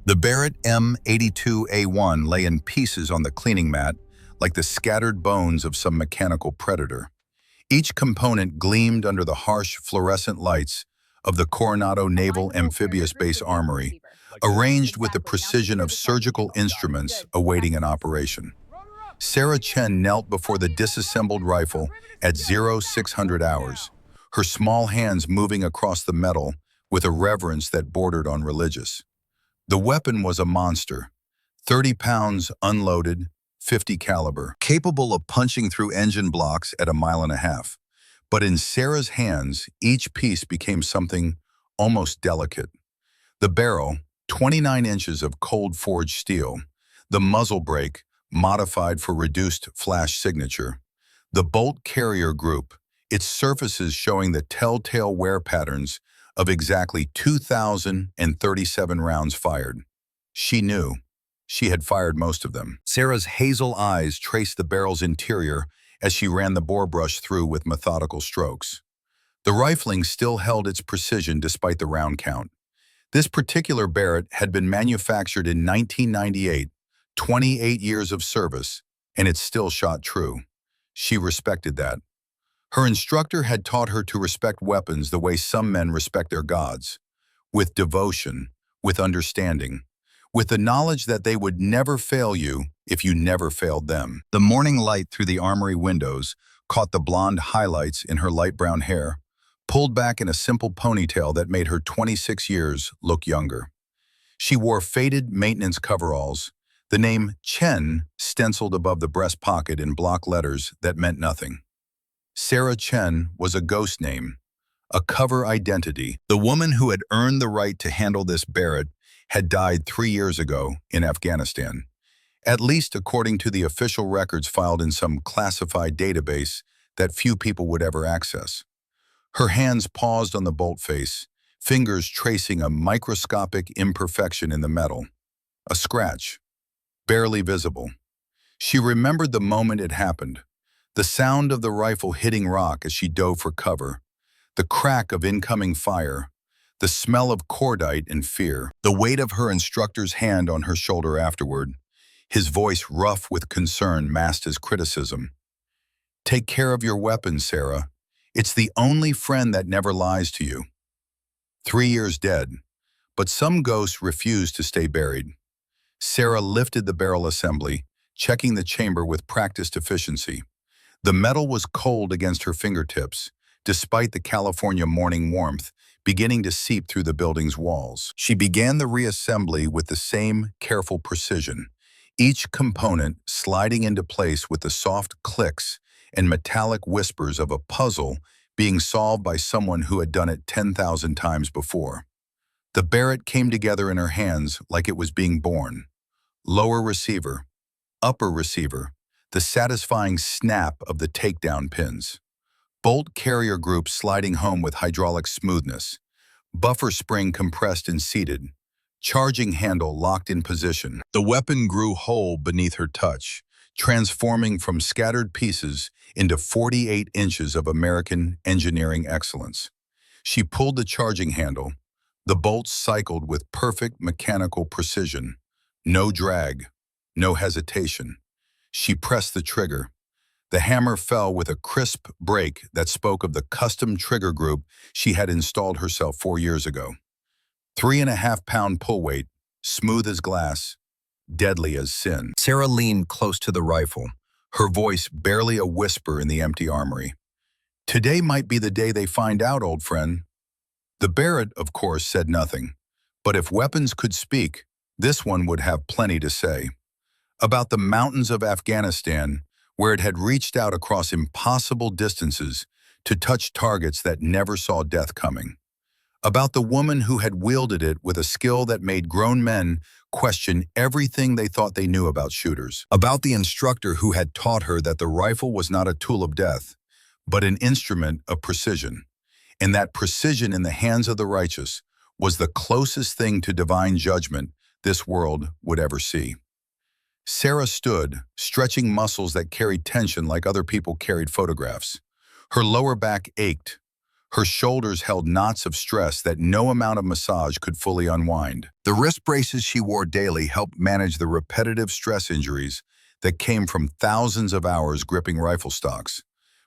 The Barrett M82A1 lay in pieces on the cleaning mat like the scattered bones of some mechanical predator. Each component gleamed under the harsh fluorescent lights of the Coronado Naval Amphibious Base Armory, arranged with the precision of surgical instruments awaiting an operation. Sarah Chen knelt before the disassembled rifle at 0600 hours, her small hands moving across the metal with a reverence that bordered on religious. The weapon was a monster, 30 pounds unloaded, 50 caliber, capable of punching through engine blocks at 1.5 miles. But in Sarah's hands, each piece became something almost delicate. The barrel, 29 inches of cold-forged steel, the muzzle brake, modified for reduced flash signature, the bolt carrier group, its surfaces showing the telltale wear patterns of exactly 2,037 rounds fired. She knew. She had fired most of them. Sarah's hazel eyes traced the barrel's interior as she ran the bore brush through with methodical strokes. The rifling still held its precision despite the round count. This particular Barrett had been manufactured in 1998, 28 years of service, and it still shot true. She respected that. Her instructor had taught her to respect weapons the way some men respect their gods, with devotion, with understanding, with the knowledge that they would never fail you if you never failed them. The morning light through the armory windows caught the blonde highlights in her light brown hair, pulled back in a simple ponytail that made her 26 years look younger. She wore faded maintenance coveralls, the name Chen stenciled above the breast pocket in block letters that meant nothing. Sarah Chen was a ghost name, a cover identity. The woman who had earned the right to handle this Barrett had died 3 years ago in Afghanistan, at least according to the official records filed in some classified database that few people would ever access. Her hands paused on the bolt face, fingers tracing a microscopic imperfection in the metal. A scratch, barely visible. She remembered the moment it happened, the sound of the rifle hitting rock as she dove for cover, the crack of incoming fire, the smell of cordite and fear, the weight of her instructor's hand on her shoulder afterward. His voice rough with concern masked his criticism. "Take care of your weapon, Sarah. It's the only friend that never lies to you." 3 years dead, but some ghosts refused to stay buried. Sarah lifted the barrel assembly, checking the chamber with practiced efficiency. The metal was cold against her fingertips, despite the California morning warmth beginning to seep through the building's walls. She began the reassembly with the same careful precision, each component sliding into place with the soft clicks and metallic whispers of a puzzle being solved by someone who had done it 10,000 times before. The Barrett came together in her hands like it was being born. Lower receiver, upper receiver, the satisfying snap of the takedown pins. Bolt carrier group sliding home with hydraulic smoothness. Buffer spring compressed and seated. Charging handle locked in position. The weapon grew whole beneath her touch, transforming from scattered pieces into 48 inches of American engineering excellence. She pulled the charging handle. The bolts cycled with perfect mechanical precision. No drag, no hesitation. She pressed the trigger. The hammer fell with a crisp break that spoke of the custom trigger group she had installed herself 4 years ago. 3.5-pound pull weight, smooth as glass, deadly as sin. Sarah leaned close to the rifle, her voice barely a whisper in the empty armory. "Today might be the day they find out, old friend." The Barrett, of course, said nothing, but if weapons could speak, this one would have plenty to say. About the mountains of Afghanistan, where it had reached out across impossible distances to touch targets that never saw death coming. About the woman who had wielded it with a skill that made grown men question everything they thought they knew about shooters. About the instructor who had taught her that the rifle was not a tool of death, but an instrument of precision. And that precision in the hands of the righteous was the closest thing to divine judgment this world would ever see. Sarah stood, stretching muscles that carried tension like other people carried photographs. Her lower back ached. Her shoulders held knots of stress that no amount of massage could fully unwind. The wrist braces she wore daily helped manage the repetitive stress injuries that came from thousands of hours gripping rifle stocks.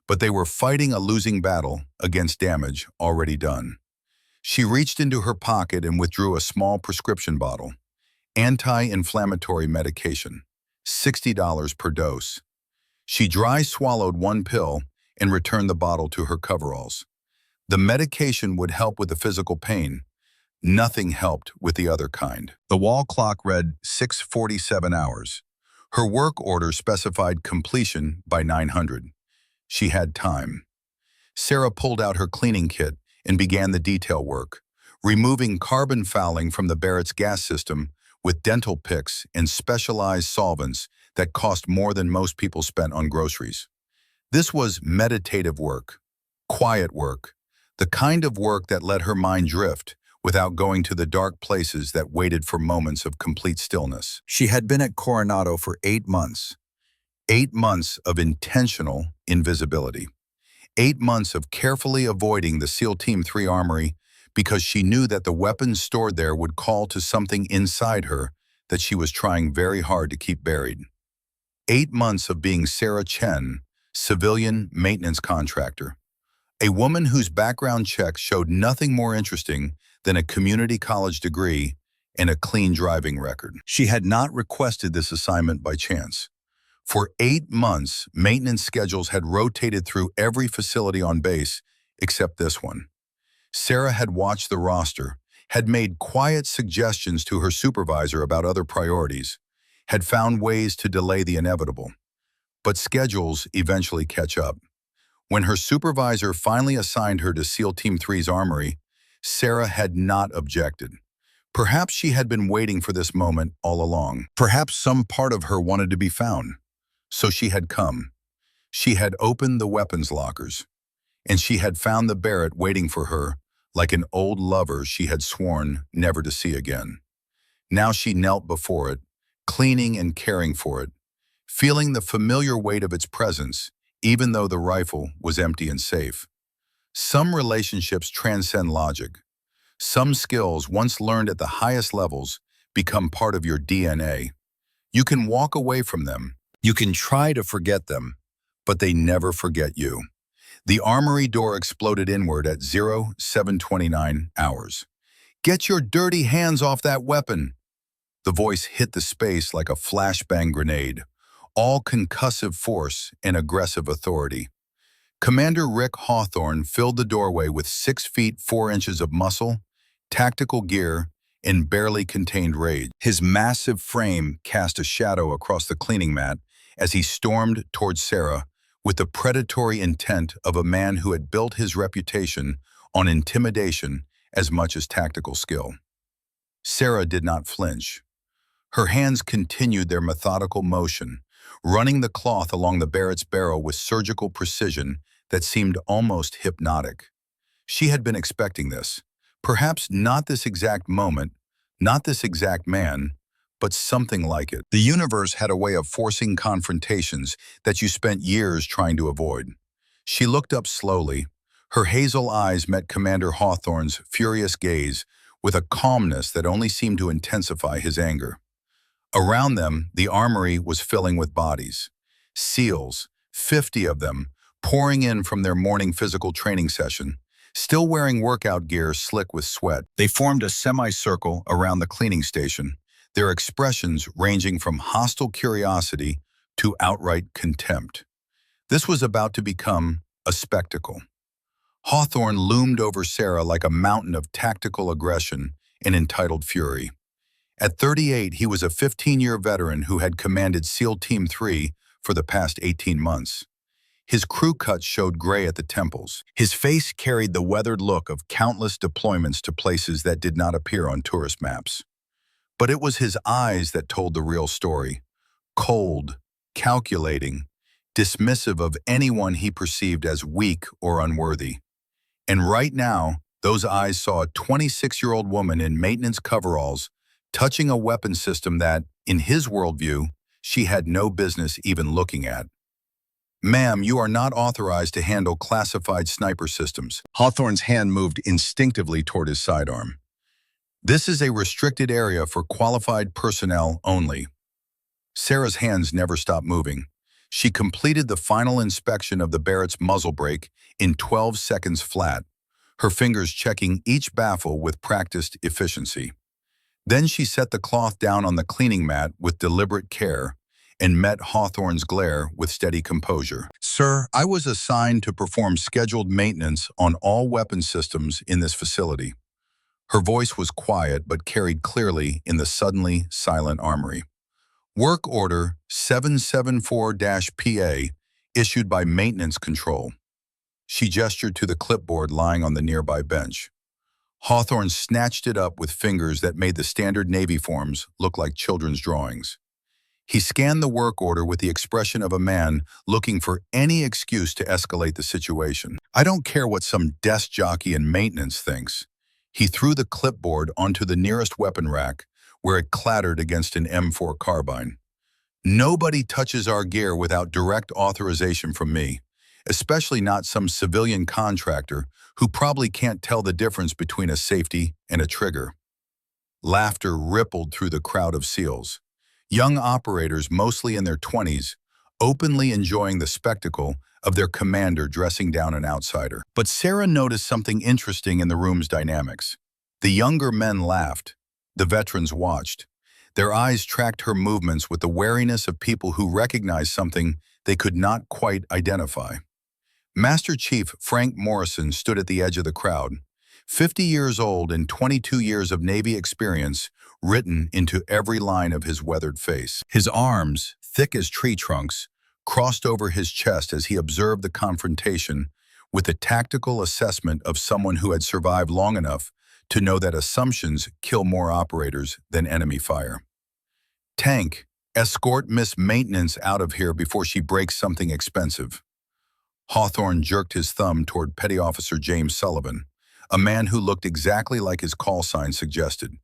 But they were fighting a losing battle against damage already done. She reached into her pocket and withdrew a small prescription bottle. Anti-inflammatory medication, $60 per dose. She dry swallowed one pill and returned the bottle to her coveralls. The medication would help with the physical pain. Nothing helped with the other kind. The wall clock read 6:47 hours. Her work order specified completion by 900. She had time. Sarah pulled out her cleaning kit and began the detail work, removing carbon fouling from the Barrett's gas system with dental picks and specialized solvents that cost more than most people spent on groceries. This was meditative work, quiet work, the kind of work that let her mind drift without going to the dark places that waited for moments of complete stillness. She had been at Coronado for 8 months. 8 months of intentional invisibility. 8 months of carefully avoiding the SEAL Team 3 armory because she knew that the weapons stored there would call to something inside her that she was trying very hard to keep buried. 8 months of being Sarah Chen, civilian maintenance contractor. A woman whose background check showed nothing more interesting than a community college degree and a clean driving record. She had not requested this assignment by chance. For 8 months, maintenance schedules had rotated through every facility on base except this one. Sarah had watched the roster, had made quiet suggestions to her supervisor about other priorities, had found ways to delay the inevitable. But schedules eventually catch up. When her supervisor finally assigned her to SEAL Team 3's armory, Sarah had not objected. Perhaps she had been waiting for this moment all along. Perhaps some part of her wanted to be found. So she had come. She had opened the weapons lockers, and she had found the Barrett waiting for her like an old lover she had sworn never to see again. Now she knelt before it, cleaning and caring for it, feeling the familiar weight of its presence, even though the rifle was empty and safe. Some relationships transcend logic. Some skills, once learned at the highest levels, become part of your DNA. You can walk away from them. You can try to forget them, but they never forget you. The armory door exploded inward at 0729 hours. "Get your dirty hands off that weapon!" The voice hit the space like a flashbang grenade, all concussive force and aggressive authority. Commander Rick Hawthorne filled the doorway with 6 feet 4 inches of muscle, tactical gear, and barely contained rage. His massive frame cast a shadow across the cleaning mat as he stormed towards Sarah with the predatory intent of a man who had built his reputation on intimidation as much as tactical skill. Sarah did not flinch. Her hands continued their methodical motion, running the cloth along the Barrett's barrel with surgical precision that seemed almost hypnotic. She had been expecting this. Perhaps not this exact moment, not this exact man, but something like it. The universe had a way of forcing confrontations that you spent years trying to avoid. She looked up slowly. Her hazel eyes met Commander Hawthorne's furious gaze with a calmness that only seemed to intensify his anger. Around them, the armory was filling with bodies. SEALs, 50 of them, pouring in from their morning physical training session, still wearing workout gear slick with sweat. They formed a semicircle around the cleaning station, their expressions ranging from hostile curiosity to outright contempt. This was about to become a spectacle. Hawthorne loomed over Sarah like a mountain of tactical aggression and entitled fury. At 38, he was a 15-year veteran who had commanded SEAL Team 3 for the past 18 months. His crew cuts showed gray at the temples. His face carried the weathered look of countless deployments to places that did not appear on tourist maps. But it was his eyes that told the real story. Cold, calculating, dismissive of anyone he perceived as weak or unworthy. And right now, those eyes saw a 26-year-old woman in maintenance coveralls touching a weapon system that, in his worldview, she had no business even looking at. Ma'am, you are not authorized to handle classified sniper systems. Hawthorne's hand moved instinctively toward his sidearm. This is a restricted area for qualified personnel only. Sarah's hands never stopped moving. She completed the final inspection of the Barrett's muzzle brake in 12 seconds flat, her fingers checking each baffle with practiced efficiency. Then she set the cloth down on the cleaning mat with deliberate care and met Hawthorne's glare with steady composure. Sir, I was assigned to perform scheduled maintenance on all weapon systems in this facility. Her voice was quiet but carried clearly in the suddenly silent armory. Work Order 774-PA, issued by Maintenance Control. She gestured to the clipboard lying on the nearby bench. Hawthorne snatched it up with fingers that made the standard Navy forms look like children's drawings. He scanned the work order with the expression of a man looking for any excuse to escalate the situation. I don't care what some desk jockey in maintenance thinks. He threw the clipboard onto the nearest weapon rack, where it clattered against an M4 carbine. Nobody touches our gear without direct authorization from me, especially not some civilian contractor who probably can't tell the difference between a safety and a trigger. Laughter rippled through the crowd of SEALs. Young operators, mostly in their 20s, openly enjoying the spectacle of their commander dressing down an outsider. But Sarah noticed something interesting in the room's dynamics. The younger men laughed. The veterans watched. Their eyes tracked her movements with the wariness of people who recognized something they could not quite identify. Master Chief Frank Morrison stood at the edge of the crowd, 50 years old and 22 years of Navy experience written into every line of his weathered face. His arms, thick as tree trunks, crossed over his chest as he observed the confrontation with the tactical assessment of someone who had survived long enough to know that assumptions kill more operators than enemy fire. Tank, escort Miss Maintenance out of here before she breaks something expensive. Hawthorne jerked his thumb toward Petty Officer James Sullivan, a man who looked exactly like his call sign suggested.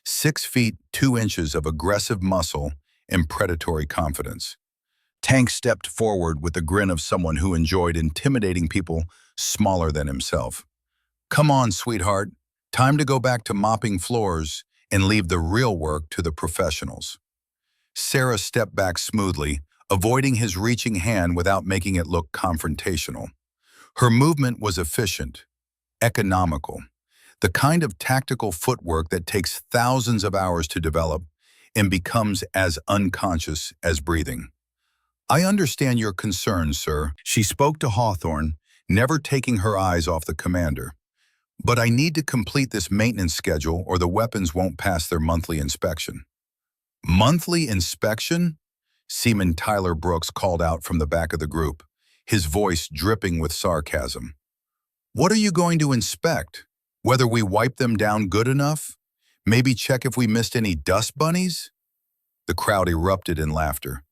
6 feet 2 inches of aggressive muscle and predatory confidence. Tank stepped forward with the grin of someone who enjoyed intimidating people smaller than himself. Come on, sweetheart. Time to go back to mopping floors and leave the real work to the professionals. Sarah stepped back smoothly, avoiding his reaching hand without making it look confrontational. Her movement was efficient, economical, the kind of tactical footwork that takes thousands of hours to develop and becomes as unconscious as breathing. I understand your concerns, sir. She spoke to Hawthorne, never taking her eyes off the commander. But I need to complete this maintenance schedule or the weapons won't pass their monthly inspection. Monthly inspection? Seaman Tyler Brooks called out from the back of the group, his voice dripping with sarcasm. What are you going to inspect? Whether we wipe them down good enough? Maybe check if we missed any dust bunnies? The crowd erupted in laughter,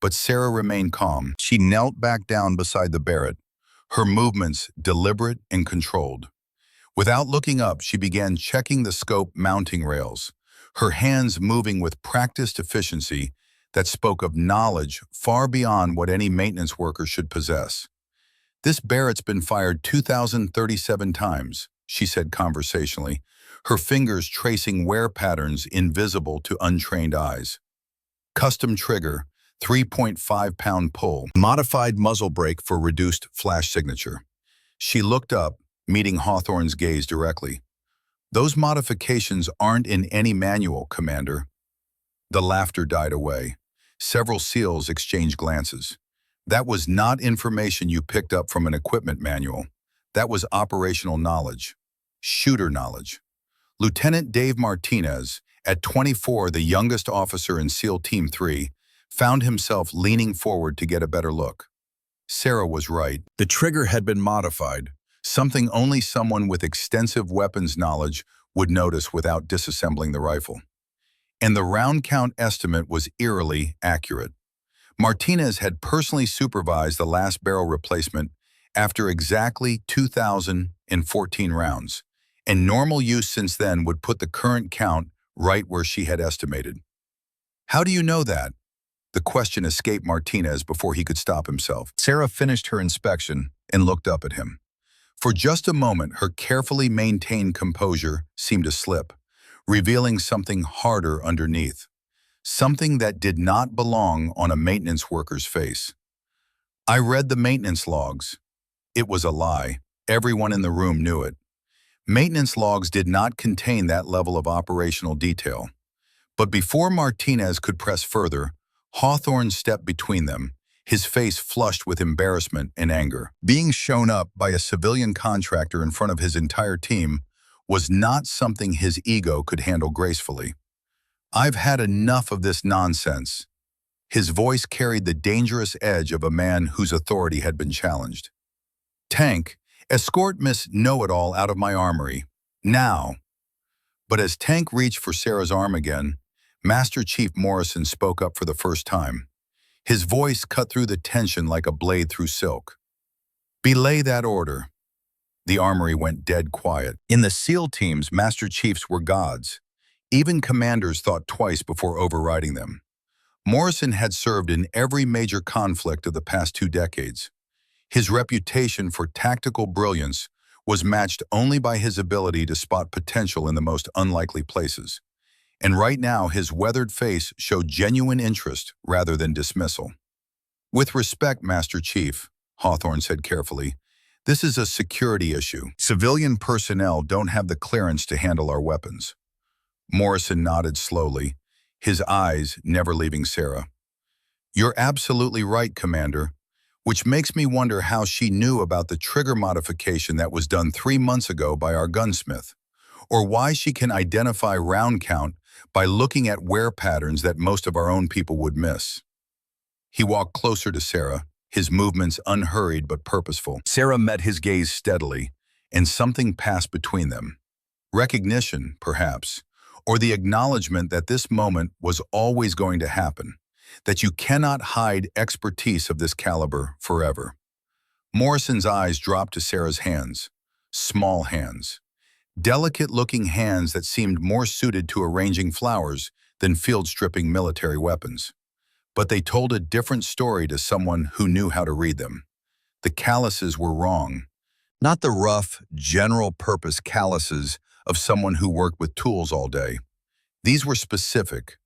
but Sarah remained calm. She knelt back down beside the Barrett, her movements deliberate and controlled. Without looking up, she began checking the scope mounting rails, her hands moving with practiced efficiency that spoke of knowledge far beyond what any maintenance worker should possess. This Barrett's been fired 2,037 times, she said conversationally, her fingers tracing wear patterns invisible to untrained eyes. Custom trigger, 3.5-pound pull, modified muzzle brake for reduced flash signature. She looked up, meeting Hawthorne's gaze directly. Those modifications aren't in any manual, Commander. The laughter died away. Several SEALs exchanged glances. That was not information you picked up from an equipment manual. That was operational knowledge. Shooter knowledge. Lieutenant Dave Martinez, at 24, the youngest officer in SEAL Team 3, found himself leaning forward to get a better look. Sarah was right. The trigger had been modified, something only someone with extensive weapons knowledge would notice without disassembling the rifle. And the round count estimate was eerily accurate. Martinez had personally supervised the last barrel replacement after exactly 2,014 rounds, and normal use since then would put the current count right where she had estimated. How do you know that? The question escaped Martinez before he could stop himself. Sarah finished her inspection and looked up at him. For just a moment, her carefully maintained composure seemed to slip, revealing something harder underneath, something that did not belong on a maintenance worker's face. I read the maintenance logs. It was a lie. Everyone in the room knew it. Maintenance logs did not contain that level of operational detail. But before Martinez could press further, Hawthorne stepped between them, his face flushed with embarrassment and anger. Being shown up by a civilian contractor in front of his entire team was not something his ego could handle gracefully. "I've had enough of this nonsense." His voice carried the dangerous edge of a man whose authority had been challenged. "Tank, escort Miss Know-It-All out of my armory. Now." But as Tank reached for Sarah's arm again, Master Chief Morrison spoke up for the first time. His voice cut through the tension like a blade through silk. "Belay that order." The armory went dead quiet. In the SEAL teams, Master Chiefs were gods. Even commanders thought twice before overriding them. Morrison had served in every major conflict of the past 2 decades. His reputation for tactical brilliance was matched only by his ability to spot potential in the most unlikely places. And right now, his weathered face showed genuine interest rather than dismissal. "With respect, Master Chief," Hawthorne said carefully, "this is a security issue. Civilian personnel don't have the clearance to handle our weapons." Morrison nodded slowly, his eyes never leaving Sarah. "You're absolutely right, Commander, which makes me wonder how she knew about the trigger modification that was done 3 months ago by our gunsmith, or why she can identify round count by looking at wear patterns that most of our own people would miss." He walked closer to Sarah, his movements unhurried but purposeful. Sarah met his gaze steadily, and something passed between them. Recognition, perhaps, or the acknowledgement that this moment was always going to happen, that you cannot hide expertise of this caliber forever. Morrison's eyes dropped to Sarah's hands, small hands, delicate-looking hands that seemed more suited to arranging flowers than field-stripping military weapons. But they told a different story to someone who knew how to read them. The calluses were wrong, not the rough, general-purpose calluses of someone who worked with tools all day. These were specific,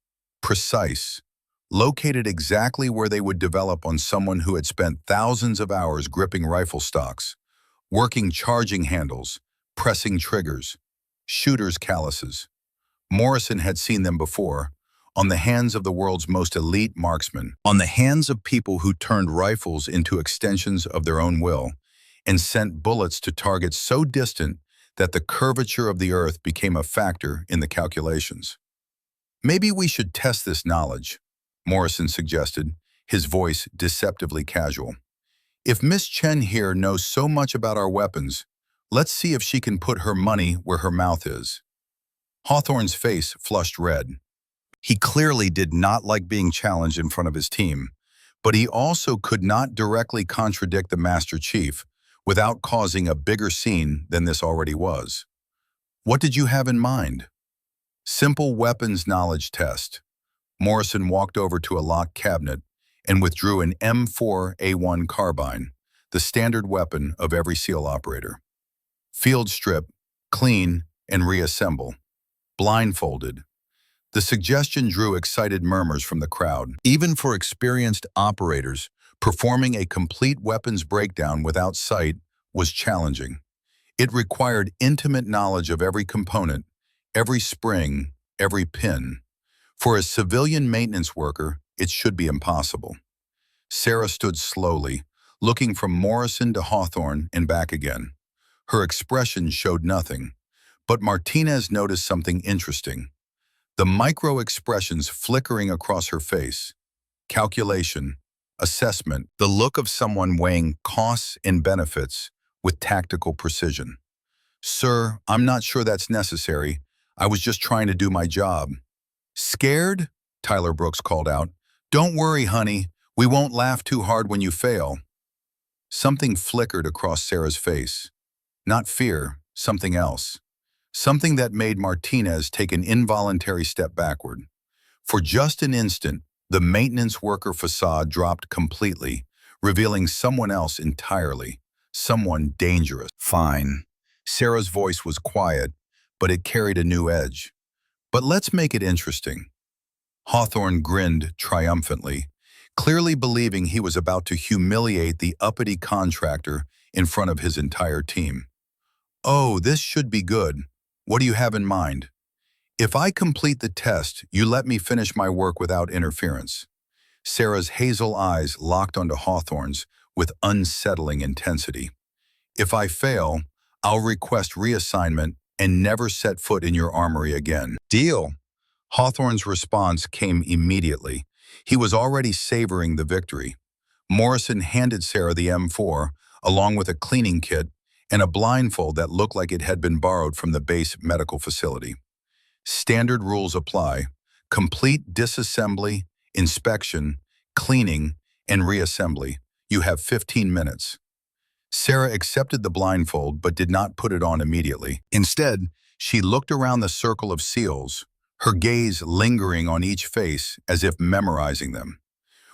precise, located exactly where they would develop on someone who had spent thousands of hours gripping rifle stocks, working charging handles, pressing triggers, shooter's calluses. Morrison had seen them before, on the hands of the world's most elite marksmen, on the hands of people who turned rifles into extensions of their own will and sent bullets to targets so distant that the curvature of the earth became a factor in the calculations. "Maybe we should test this knowledge," Morrison suggested, his voice deceptively casual. "If Miss Chen here knows so much about our weapons, let's see if she can put her money where her mouth is." Hawthorne's face flushed red. He clearly did not like being challenged in front of his team, but he also could not directly contradict the Master Chief without causing a bigger scene than this already was. "What did you have in mind?" "Simple weapons knowledge test." Morrison walked over to a locked cabinet and withdrew an M4A1 carbine, the standard weapon of every SEAL operator. "Field strip, clean, and reassemble. Blindfolded." The suggestion drew excited murmurs from the crowd. Even for experienced operators, performing a complete weapons breakdown without sight was challenging. It required intimate knowledge of every component, every spring, every pin. For a civilian maintenance worker, it should be impossible. Sarah stood slowly, looking from Morrison to Hawthorne and back again. Her expression showed nothing, but Martinez noticed something interesting. The micro-expressions flickering across her face. Calculation, assessment, the look of someone weighing costs and benefits with tactical precision. "Sir, I'm not sure that's necessary. I was just trying to do my job." "Scared?" Tyler Brooks called out. "Don't worry, honey. We won't laugh too hard when you fail." Something flickered across Sarah's face. Not fear, something else. Something that made Martinez take an involuntary step backward. For just an instant, The maintenance worker facade dropped completely, revealing someone else entirely, someone dangerous. Fine. Sarah's voice was quiet, but it carried a new edge. But let's make it interesting. Hawthorne grinned triumphantly, clearly believing he was about to humiliate the uppity contractor in front of his entire team. Oh, this should be good. What do you have in mind? If I complete the test, you let me finish my work without interference. Sarah's hazel eyes locked onto Hawthorne's with unsettling intensity. If I fail, I'll request reassignment and never set foot in your armory again. Deal. Hawthorne's response came immediately. He was already savoring the victory. Morrison handed Sarah the M4, along with a cleaning kit and a blindfold that looked like it had been borrowed from the base medical facility. Standard rules apply: complete disassembly, inspection, cleaning, and reassembly. You have 15 minutes. Sarah accepted the blindfold but did not put it on immediately. Instead, she looked around the circle of SEALs, her gaze lingering on each face as if memorizing them.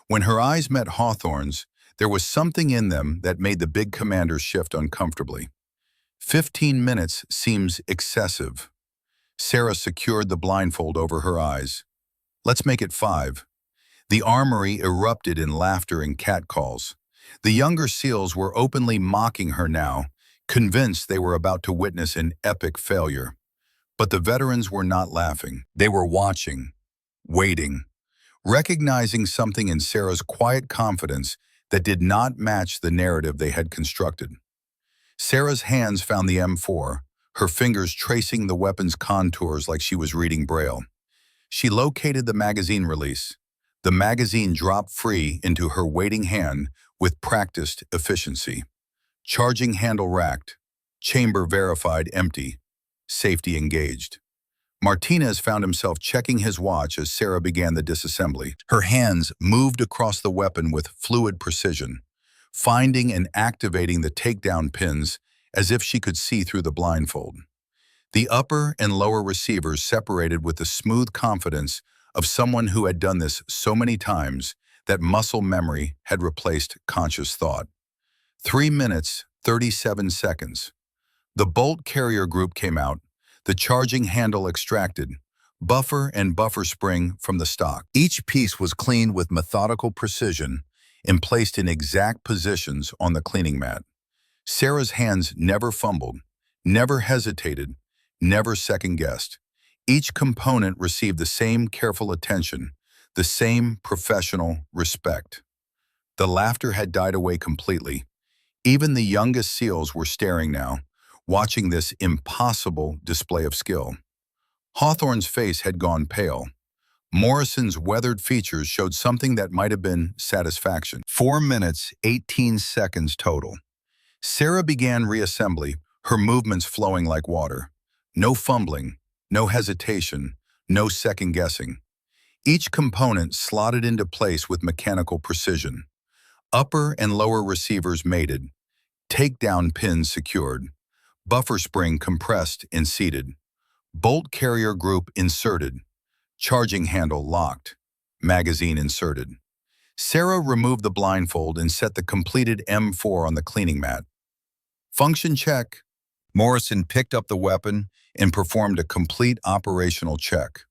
When her eyes met Hawthorne's, there was something in them that made the big commander shift uncomfortably. 15 minutes seems excessive. Sarah secured the blindfold over her eyes. Let's make it 5. The armory erupted in laughter and catcalls. The younger SEALs were openly mocking her now, convinced they were about to witness an epic failure. But the veterans were not laughing. They were watching, waiting, recognizing something in Sarah's quiet confidence that did not match the narrative they had constructed. Sarah's hands found the M4, her fingers tracing the weapon's contours like she was reading Braille. She located the magazine release. The magazine dropped free into her waiting hand with practiced efficiency. Charging handle racked. Chamber verified empty. Safety engaged. Martinez found himself checking his watch as Sarah began the disassembly. Her hands moved across the weapon with fluid precision, finding and activating the takedown pins as if she could see through the blindfold. The upper and lower receivers separated with the smooth confidence of someone who had done this so many times that muscle memory had replaced conscious thought. 3 minutes, 37 seconds. The bolt carrier group came out, the charging handle extracted, buffer and buffer spring from the stock. Each piece was cleaned with methodical precision and placed in exact positions on the cleaning mat. Sarah's hands never fumbled, never hesitated, never second-guessed. Each component received the same careful attention, the same professional respect. The laughter had died away completely. Even the youngest SEALs were staring now, watching this impossible display of skill. Hawthorne's face had gone pale. Morrison's weathered features showed something that might have been satisfaction. 4 minutes, 18 seconds total. Sarah began reassembly, her movements flowing like water. No fumbling, no hesitation, no second-guessing. Each component slotted into place with mechanical precision. Upper and lower receivers mated, takedown pins secured, buffer spring compressed and seated, bolt carrier group inserted, charging handle locked, magazine inserted. Sarah removed the blindfold and set the completed M4 on the cleaning mat. Function check. Morrison picked up the weapon and performed a complete operational check.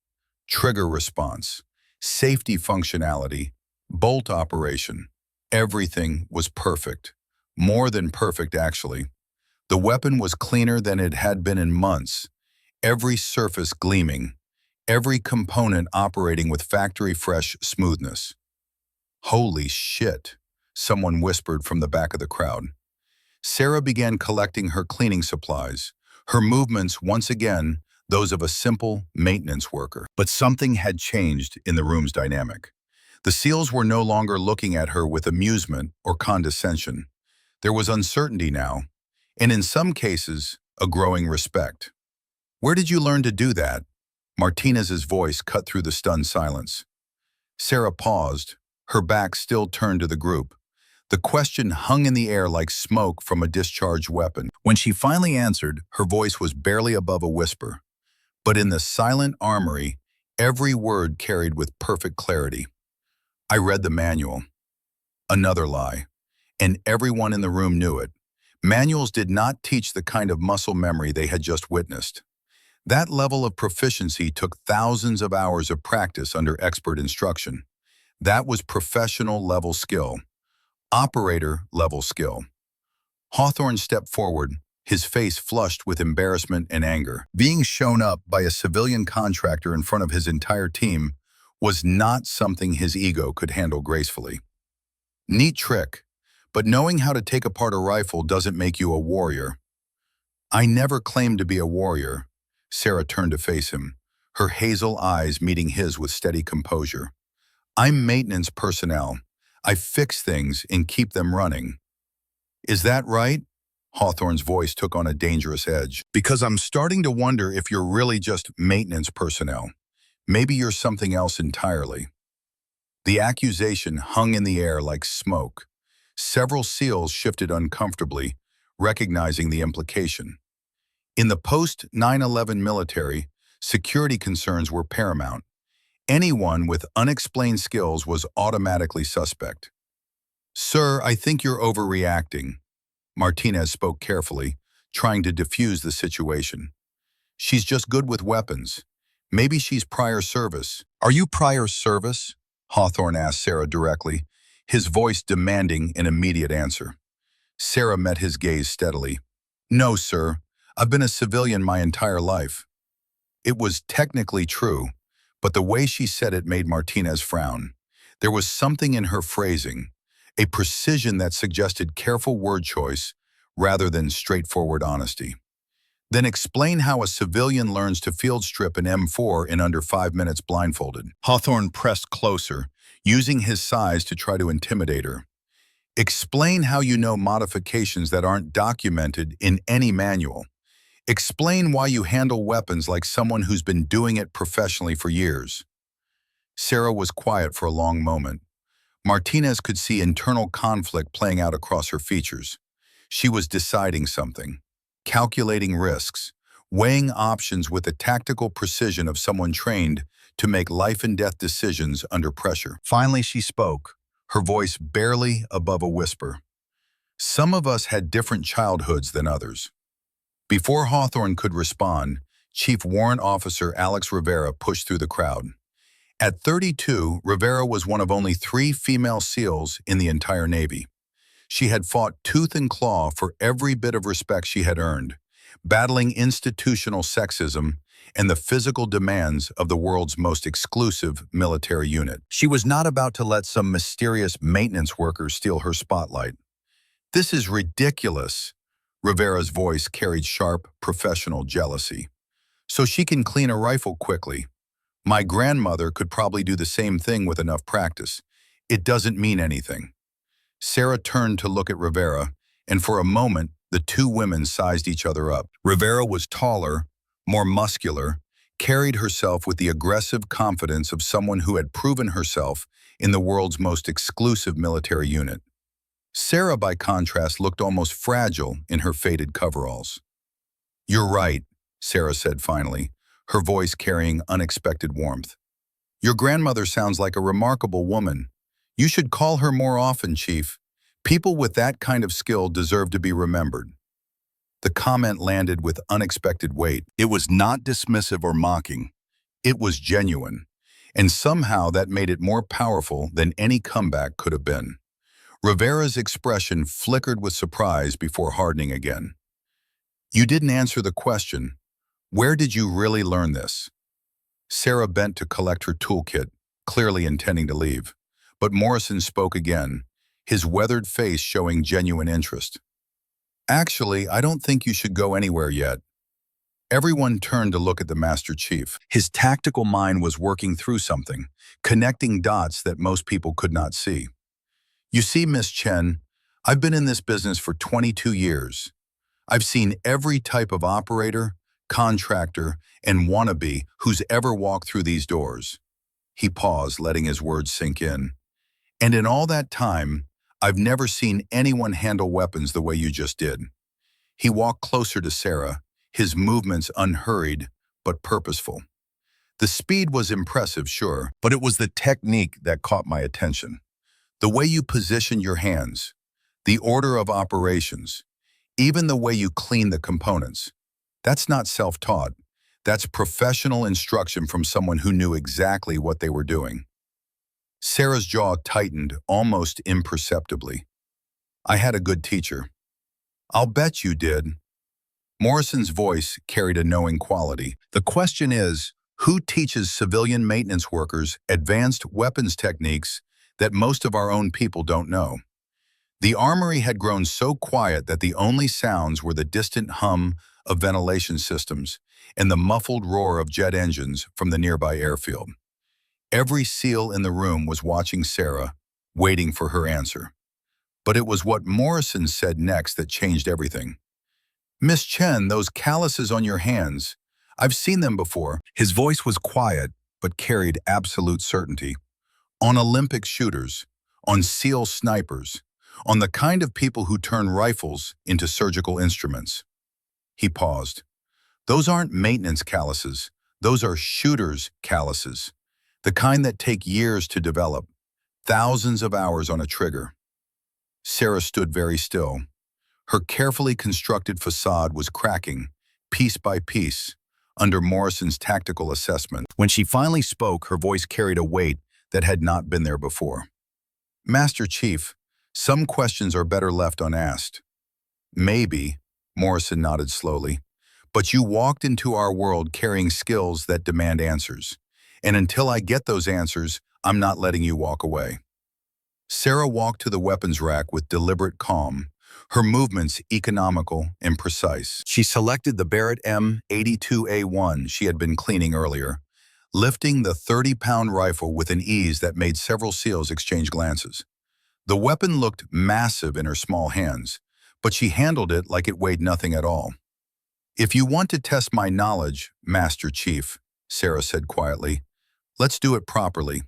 Trigger response, safety functionality, bolt operation. Everything was perfect. More than perfect, actually. The weapon was cleaner than it had been in months, every surface gleaming, every component operating with factory-fresh smoothness. Holy shit, someone whispered from the back of the crowd. Sarah began collecting her cleaning supplies, her movements once again those of a simple maintenance worker. But something had changed in the room's dynamic. The SEALs were no longer looking at her with amusement or condescension. There was uncertainty now, and in some cases, a growing respect. Where did you learn to do that? Martinez's voice cut through the stunned silence. Sarah paused, her back still turned to the group. The question hung in the air like smoke from a discharged weapon. When she finally answered, her voice was barely above a whisper. But in the silent armory, every word carried with perfect clarity. I read the manual. Another lie. And everyone in the room knew it. Manuals did not teach the kind of muscle memory they had just witnessed. That level of proficiency took thousands of hours of practice under expert instruction. That was professional-level skill, operator-level skill. Hawthorne stepped forward, his face flushed with embarrassment and anger. Being shown up by a civilian contractor in front of his entire team was not something his ego could handle gracefully. Neat trick, but knowing how to take apart a rifle doesn't make you a warrior. I never claimed to be a warrior. Sarah turned to face him, her hazel eyes meeting his with steady composure. I'm maintenance personnel. I fix things and keep them running. Is that right? Hawthorne's voice took on a dangerous edge. Because I'm starting to wonder if you're really just maintenance personnel. Maybe you're something else entirely. The accusation hung in the air like smoke. Several SEALs shifted uncomfortably, recognizing the implication. In the post-9/11 military, security concerns were paramount. Anyone with unexplained skills was automatically suspect. Sir, I think you're overreacting. Martinez spoke carefully, trying to diffuse the situation. She's just good with weapons. Maybe she's prior service. Are you prior service? Hawthorne asked Sarah directly, his voice demanding an immediate answer. Sarah met his gaze steadily. No, sir. I've been a civilian my entire life. It was technically true, but the way she said it made Martinez frown. There was something in her phrasing, a precision that suggested careful word choice rather than straightforward honesty. Then explain how a civilian learns to field strip an M4 in under 5 minutes blindfolded. Hawthorne pressed closer, using his size to try to intimidate her. Explain how you know modifications that aren't documented in any manual. Explain why you handle weapons like someone who's been doing it professionally for years. Sarah was quiet for a long moment. Martinez could see internal conflict playing out across her features. She was deciding something, calculating risks, weighing options with the tactical precision of someone trained to make life-and-death decisions under pressure. Finally, she spoke, her voice barely above a whisper. Some of us had different childhoods than others. Before Hawthorne could respond, Chief Warrant Officer Alex Rivera pushed through the crowd. At 32, Rivera was one of only 3 female SEALs in the entire Navy. She had fought tooth and claw for every bit of respect she had earned, battling institutional sexism and the physical demands of the world's most exclusive military unit. She was not about to let some mysterious maintenance worker steal her spotlight. This is ridiculous. Rivera's voice carried sharp, professional jealousy. So she can clean a rifle quickly. My grandmother could probably do the same thing with enough practice. It doesn't mean anything. Sarah turned to look at Rivera, and for a moment, the two women sized each other up. Rivera was taller, more muscular, carried herself with the aggressive confidence of someone who had proven herself in the world's most exclusive military unit. Sarah, by contrast, looked almost fragile in her faded coveralls. You're right, Sarah said finally, her voice carrying unexpected warmth. Your grandmother sounds like a remarkable woman. You should call her more often, Chief. People with that kind of skill deserve to be remembered. The comment landed with unexpected weight. It was not dismissive or mocking. It was genuine. And somehow that made it more powerful than any comeback could have been. Rivera's expression flickered with surprise before hardening again. You didn't answer the question. Where did you really learn this? Sarah bent to collect her toolkit, clearly intending to leave. But Morrison spoke again, his weathered face showing genuine interest. Actually, I don't think you should go anywhere yet. Everyone turned to look at the Master Chief. His tactical mind was working through something, connecting dots that most people could not see. You see, Miss Chen, I've been in this business for 22 years. I've seen every type of operator, contractor, and wannabe who's ever walked through these doors. He paused, letting his words sink in. And in all that time, I've never seen anyone handle weapons the way you just did. He walked closer to Sarah, his movements unhurried but purposeful. The speed was impressive, sure, but it was the technique that caught my attention. The way you position your hands, the order of operations, even the way you clean the components. That's not self-taught. That's professional instruction from someone who knew exactly what they were doing. Sarah's jaw tightened almost imperceptibly. I had a good teacher. I'll bet you did. Morrison's voice carried a knowing quality. The question is, who teaches civilian maintenance workers advanced weapons techniques that most of our own people don't know? The armory had grown so quiet that the only sounds were the distant hum of ventilation systems and the muffled roar of jet engines from the nearby airfield. Every SEAL in the room was watching Sarah, waiting for her answer. But it was what Morrison said next that changed everything. "Miss Chen, those calluses on your hands, I've seen them before." His voice was quiet, but carried absolute certainty. "On Olympic shooters, on SEAL snipers, on the kind of people who turn rifles into surgical instruments." He paused. "Those aren't maintenance calluses. Those are shooters' calluses. The kind that take years to develop, thousands of hours on a trigger." Sarah stood very still. Her carefully constructed facade was cracking, piece by piece, under Morrison's tactical assessment. When she finally spoke, her voice carried a weight that had not been there before. "Master Chief, some questions are better left unasked." "Maybe," Morrison nodded slowly, "but you walked into our world carrying skills that demand answers. And until I get those answers, I'm not letting you walk away." Sarah walked to the weapons rack with deliberate calm, her movements economical and precise. She selected the Barrett M82A1 she had been cleaning earlier, lifting the 30-pound rifle with an ease that made several SEALs exchange glances. The weapon looked massive in her small hands, but she handled it like it weighed nothing at all. "If you want to test my knowledge, Master Chief," Sarah said quietly, "let's do it properly."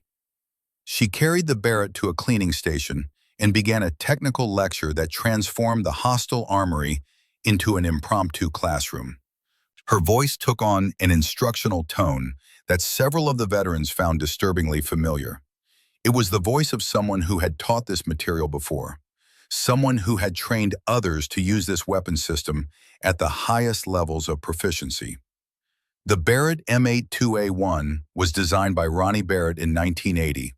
She carried the Barrett to a cleaning station and began a technical lecture that transformed the hostile armory into an impromptu classroom. Her voice took on an instructional tone that several of the veterans found disturbingly familiar. It was the voice of someone who had taught this material before, someone who had trained others to use this weapon system at the highest levels of proficiency. The Barrett M82A1 was designed by Ronnie Barrett in 1980,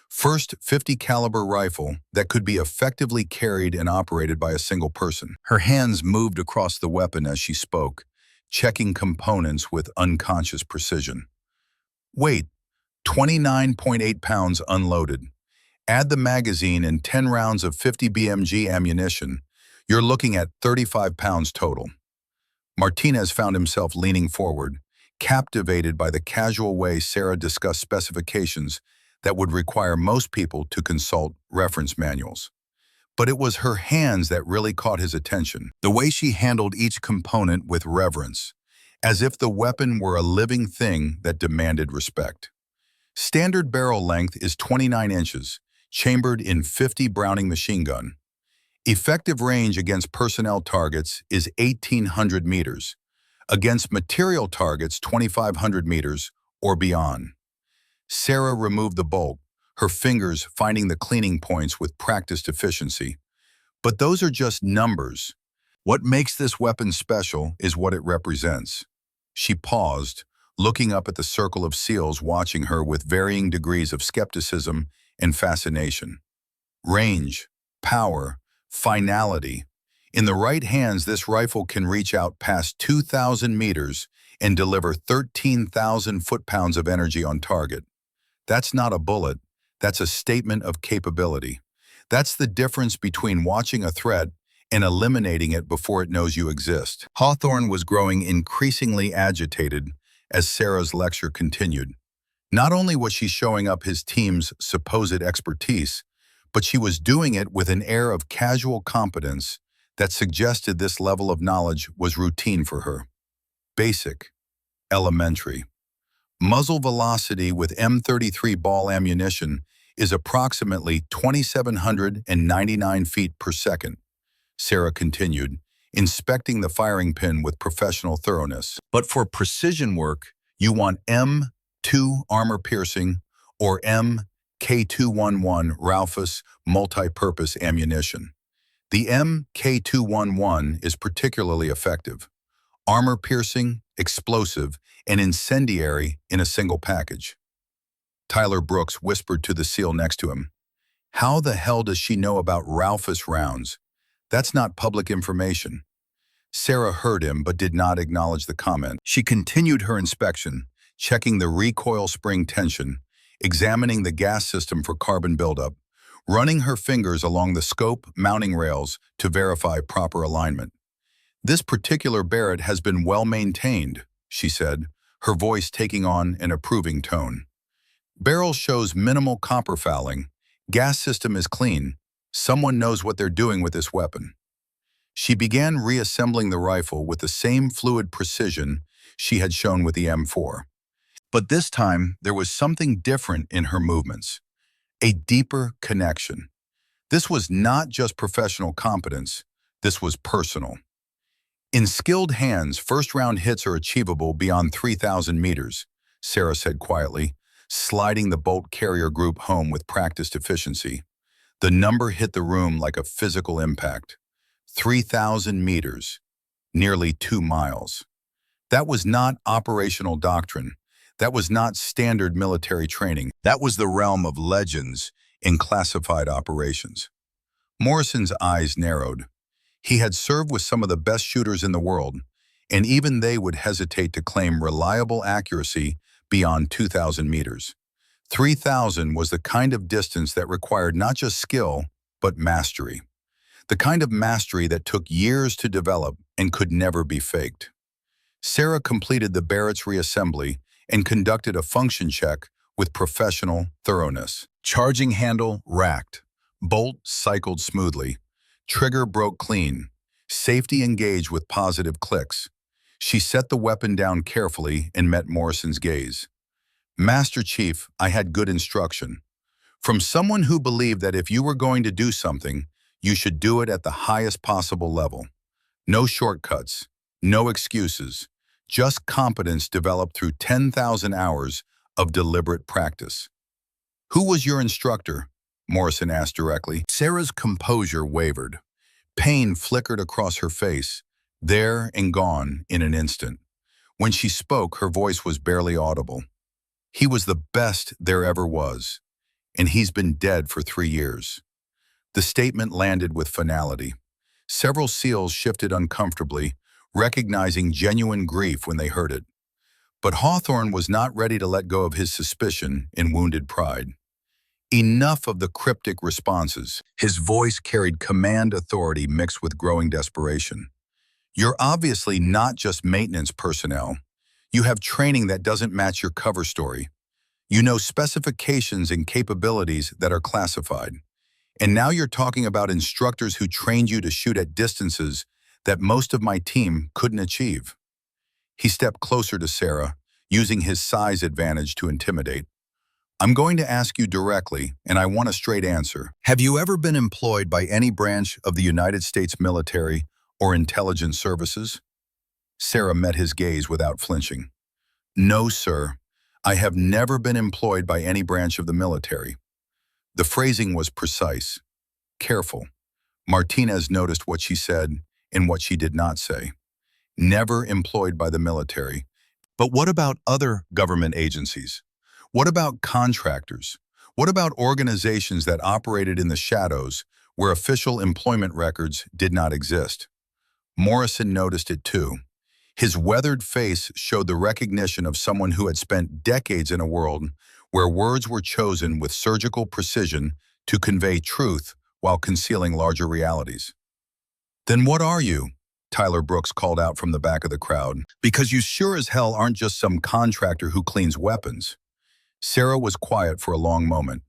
first 50 caliber rifle that could be effectively carried and operated by a single person. Her hands moved across the weapon as she spoke, checking components with unconscious precision. "Weight, 29.8 pounds unloaded. Add the magazine and 10 rounds of 50 BMG ammunition. You're looking at 35 pounds total." Martinez found himself leaning forward, captivated by the casual way Sarah discussed specifications that would require most people to consult reference manuals. But it was her hands that really caught his attention, the way she handled each component with reverence, as if the weapon were a living thing that demanded respect. Standard barrel length is 29 inches, chambered in 50 Browning machine gun. Effective range against personnel targets is 1,800 meters, against material targets 2,500 meters or beyond. Sarah removed the bolt, her fingers finding the cleaning points with practiced efficiency. But those are just numbers. What makes this weapon special is what it represents. She paused, looking up at the circle of SEALs watching her with varying degrees of skepticism and fascination. Range, power, finality. In the right hands, this rifle can reach out past 2,000 meters and deliver 13,000 foot-pounds of energy on target. That's not a bullet, that's a statement of capability. That's the difference between watching a threat and eliminating it before it knows you exist. Hawthorne was growing increasingly agitated as Sarah's lecture continued. Not only was she showing up his team's supposed expertise, but she was doing it with an air of casual competence that suggested this level of knowledge was routine for her. Basic, elementary. Muzzle velocity with M33 ball ammunition is approximately 2,799 feet per second, Sarah continued, inspecting the firing pin with professional thoroughness. But for precision work, you want 2 armor-piercing, or MK211 Raufoss multi-purpose ammunition. The MK211 is particularly effective. Armor-piercing, explosive, and incendiary in a single package. Tyler Brooks whispered to the SEAL next to him. How the hell does she know about Raufoss rounds? That's not public information. Sarah heard him but did not acknowledge the comment. She continued her inspection, checking the recoil spring tension, examining the gas system for carbon buildup, running her fingers along the scope mounting rails to verify proper alignment. This particular Barrett has been well maintained, she said, her voice taking on an approving tone. Barrel shows minimal copper fouling. Gas system is clean. Someone knows what they're doing with this weapon. She began reassembling the rifle with the same fluid precision she had shown with the M4. But this time, there was something different in her movements. A deeper connection. This was not just professional competence. This was personal. In skilled hands, first-round hits are achievable beyond 3,000 meters, Sarah said quietly, sliding the bolt carrier group home with practiced efficiency. The number hit the room like a physical impact. 3,000 meters, nearly 2 miles. That was not operational doctrine. That was not standard military training. That was the realm of legends in classified operations. Morrison's eyes narrowed. He had served with some of the best shooters in the world, and even they would hesitate to claim reliable accuracy beyond 2,000 meters. 3,000 was the kind of distance that required not just skill, but mastery. The kind of mastery that took years to develop and could never be faked. Sarah completed the Barrett's reassembly and conducted a function check with professional thoroughness. Charging handle racked. Bolt cycled smoothly. Trigger broke clean. Safety engaged with positive clicks. She set the weapon down carefully and met Morrison's gaze. Master Chief, I had good instruction. From someone who believed that if you were going to do something, you should do it at the highest possible level. No shortcuts, no excuses, just competence developed through 10,000 hours of deliberate practice. Who was your instructor? Morrison asked directly. Sarah's composure wavered. Pain flickered across her face, there and gone in an instant. When she spoke, her voice was barely audible. He was the best there ever was, and he's been dead for 3 years. The statement landed with finality. Several SEALs shifted uncomfortably, recognizing genuine grief when they heard it. But Hawthorne was not ready to let go of his suspicion in wounded pride. Enough of the cryptic responses. His voice carried command authority mixed with growing desperation. You're obviously not just maintenance personnel. You have training that doesn't match your cover story. You know specifications and capabilities that are classified. And now you're talking about instructors who trained you to shoot at distances that most of my team couldn't achieve. He stepped closer to Sarah, using his size advantage to intimidate. I'm going to ask you directly, and I want a straight answer. Have you ever been employed by any branch of the United States military or intelligence services? Sarah met his gaze without flinching. No, sir. I have never been employed by any branch of the military. The phrasing was precise, careful. Martinez noticed what she said and what she did not say. Never employed by the military. But what about other government agencies? What about contractors? What about organizations that operated in the shadows where official employment records did not exist? Morrison noticed it too. His weathered face showed the recognition of someone who had spent decades in a world where words were chosen with surgical precision to convey truth while concealing larger realities. Then what are you? Tyler Brooks called out from the back of the crowd. Because you sure as hell aren't just some contractor who cleans weapons. Sarah was quiet for a long moment.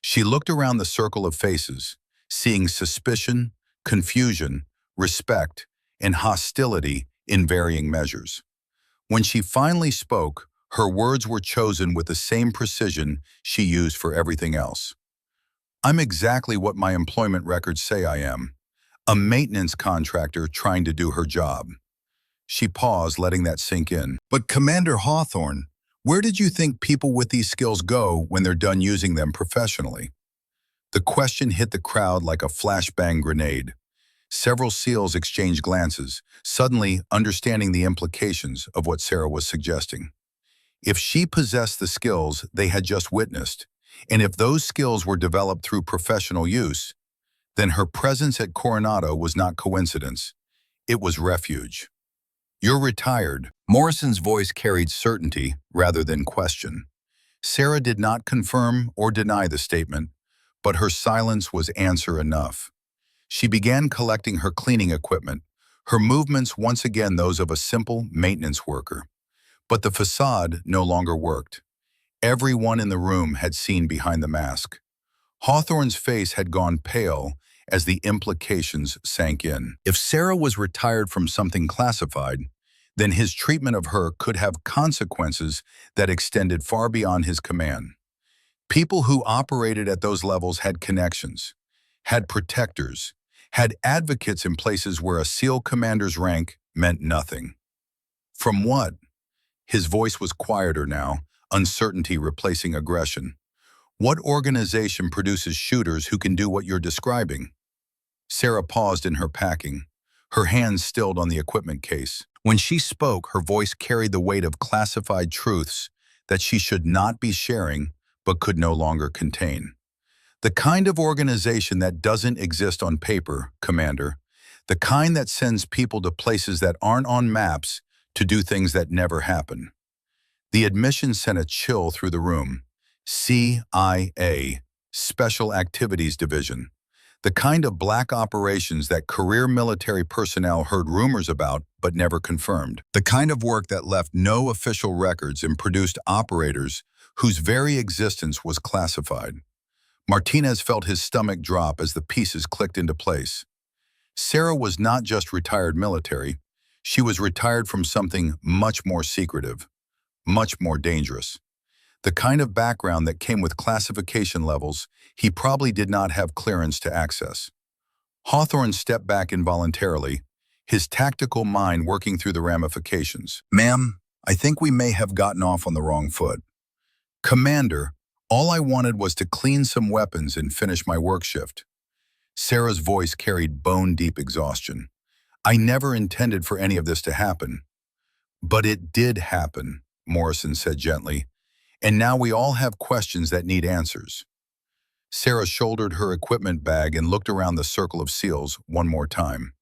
She looked around the circle of faces, seeing suspicion, confusion, respect, and hostility in varying measures. When she finally spoke, her words were chosen with the same precision she used for everything else. I'm exactly what my employment records say I am. A maintenance contractor trying to do her job. She paused, letting that sink in. But Commander Hawthorne, Where did you think people with these skills go when they're done using them professionally? The question hit the crowd like a flashbang grenade. Several SEALs exchanged glances, suddenly understanding the implications of what Sarah was suggesting. If she possessed the skills they had just witnessed, and if those skills were developed through professional use, then her presence at Coronado was not coincidence. It was refuge. "You're retired." Morrison's voice carried certainty rather than question. Sarah did not confirm or deny the statement, but her silence was answer enough. She began collecting her cleaning equipment, her movements once again those of a simple maintenance worker. But the facade no longer worked. Everyone in the room had seen behind the mask. Hawthorne's face had gone pale as the implications sank in. If Sarah was retired from something classified, then his treatment of her could have consequences that extended far beyond his command. People who operated at those levels had connections, had protectors, had advocates in places where a SEAL commander's rank meant nothing. From what? His voice was quieter now, uncertainty replacing aggression. What organization produces shooters who can do what you're describing? Sarah paused in her packing, her hands stilled on the equipment case. When she spoke, her voice carried the weight of classified truths that she should not be sharing but could no longer contain. The kind of organization that doesn't exist on paper, Commander. The kind that sends people to places that aren't on maps to do things that never happen. The admission sent a chill through the room. CIA, Special Activities Division. The kind of black operations that career military personnel heard rumors about but never confirmed. The kind of work that left no official records and produced operators whose very existence was classified. Martinez felt his stomach drop as the pieces clicked into place. Sarah was not just retired military, she was retired from something much more secretive, much more dangerous. The kind of background that came with classification levels he probably did not have clearance to access. Hawthorne stepped back involuntarily, his tactical mind working through the ramifications. "Ma'am, I think we may have gotten off on the wrong foot. Commander, all I wanted was to clean some weapons and finish my work shift." Sarah's voice carried bone-deep exhaustion. "I never intended for any of this to happen." "But it did happen," Morrison said gently, "and now we all have questions that need answers." Sarah shouldered her equipment bag and looked around the circle of SEALs one more time.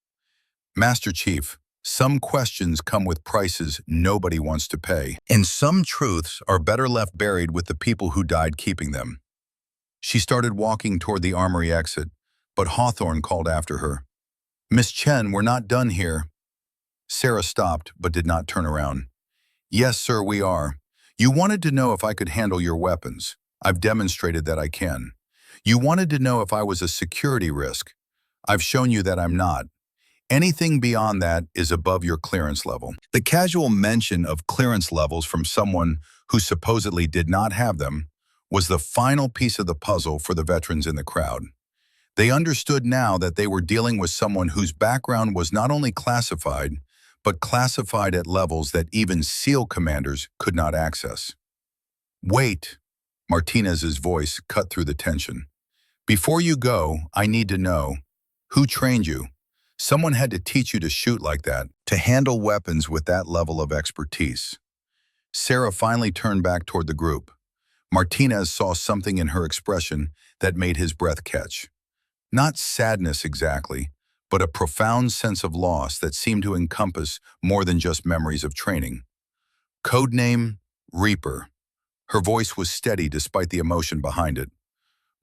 "Master Chief, some questions come with prices nobody wants to pay, and some truths are better left buried with the people who died keeping them." She started walking toward the armory exit, but Hawthorne called after her. "Miss Chen, we're not done here." Sarah stopped but did not turn around. "Yes, sir, we are. You wanted to know if I could handle your weapons. I've demonstrated that I can. You wanted to know if I was a security risk. I've shown you that I'm not. Anything beyond that is above your clearance level." The casual mention of clearance levels from someone who supposedly did not have them was the final piece of the puzzle for the veterans in the crowd. They understood now that they were dealing with someone whose background was not only classified, but classified at levels that even SEAL commanders could not access. "Wait," Martinez's voice cut through the tension. "Before you go, I need to know, who trained you? Someone had to teach you to shoot like that, to handle weapons with that level of expertise." Sarah finally turned back toward the group. Martinez saw something in her expression that made his breath catch. Not sadness exactly, but a profound sense of loss that seemed to encompass more than just memories of training. "Codename, Reaper." Her voice was steady despite the emotion behind it.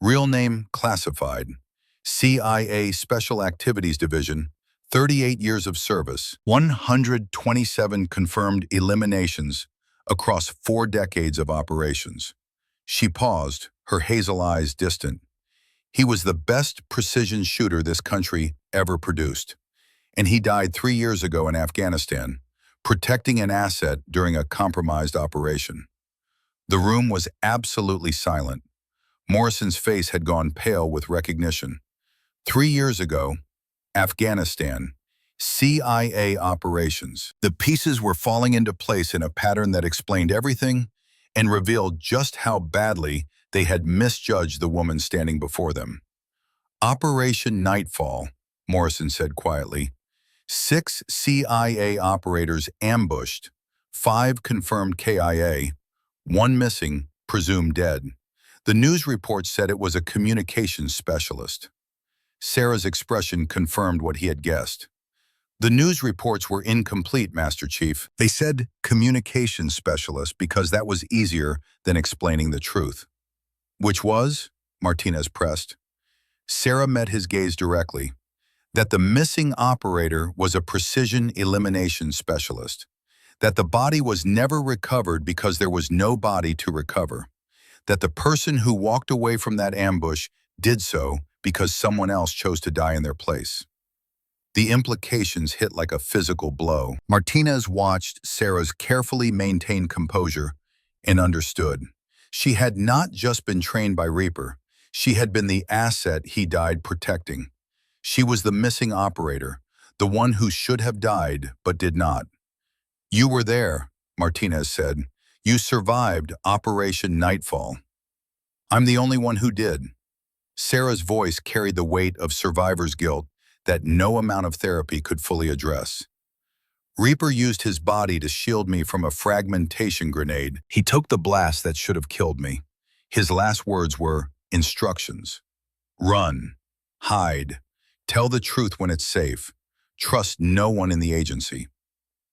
"Real name, classified. CIA Special Activities Division, 38 years of service, 127 confirmed eliminations across 4 decades of operations." She paused, her hazel eyes distant. "He was the best precision shooter this country ever produced. And he died 3 years ago in Afghanistan, protecting an asset during a compromised operation." The room was absolutely silent. Morrison's face had gone pale with recognition. 3 years ago, Afghanistan, CIA operations. The pieces were falling into place in a pattern that explained everything and revealed just how badly they had misjudged the woman standing before them. Operation Nightfall, Morrison said quietly. 6 CIA operators ambushed, 5 confirmed KIA, 1 missing, presumed dead. The news report said it was a communications specialist. Sarah's expression confirmed what he had guessed. The news reports were incomplete, Master Chief. They said communications specialist because that was easier than explaining the truth. Which was? Martinez pressed. Sarah met his gaze directly. That the missing operator was a precision elimination specialist. That the body was never recovered because there was no body to recover. That the person who walked away from that ambush did so because someone else chose to die in their place. The implications hit like a physical blow. Martinez watched Sarah's carefully maintained composure and understood. She had not just been trained by Reaper. She had been the asset he died protecting. She was the missing operator, the one who should have died but did not. You were there, Martinez said. You survived Operation Nightfall. I'm the only one who did. Sarah's voice carried the weight of survivor's guilt that no amount of therapy could fully address. Reaper used his body to shield me from a fragmentation grenade. He took the blast that should have killed me. His last words were instructions. Run. Hide. Tell the truth when it's safe. Trust no one in the agency.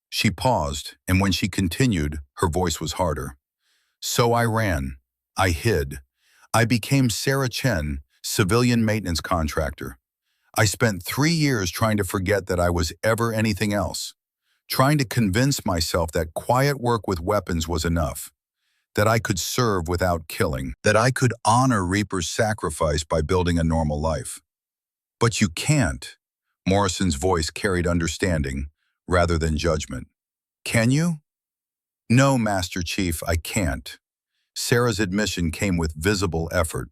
She paused, and when she continued, her voice was harder. So I ran. I hid. I became Sarah Chen, civilian maintenance contractor. I spent 3 years trying to forget that I was ever anything else, trying to convince myself that quiet work with weapons was enough, that I could serve without killing, that I could honor Reaper's sacrifice by building a normal life. But you can't. Morrison's voice carried understanding rather than judgment. Can you? No, Master Chief, I can't. Sarah's admission came with visible effort.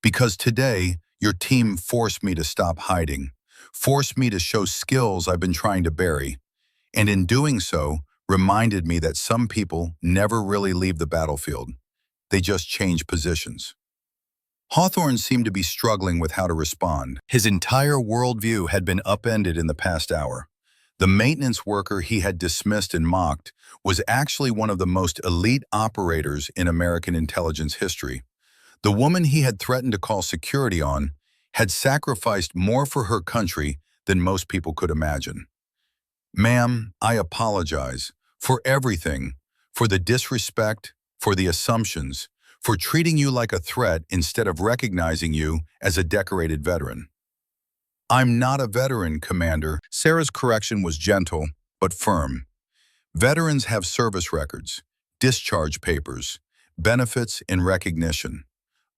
Because today, your team forced me to stop hiding, forced me to show skills I've been trying to bury, and in doing so, reminded me that some people never really leave the battlefield. They just change positions. Hawthorne seemed to be struggling with how to respond. His entire worldview had been upended in the past hour. The maintenance worker he had dismissed and mocked was actually one of the most elite operators in American intelligence history. The woman he had threatened to call security on had sacrificed more for her country than most people could imagine. Ma'am, I apologize for everything, for the disrespect, for the assumptions, for treating you like a threat instead of recognizing you as a decorated veteran. I'm not a veteran, Commander. Sarah's correction was gentle, but firm. Veterans have service records, discharge papers, benefits, and recognition.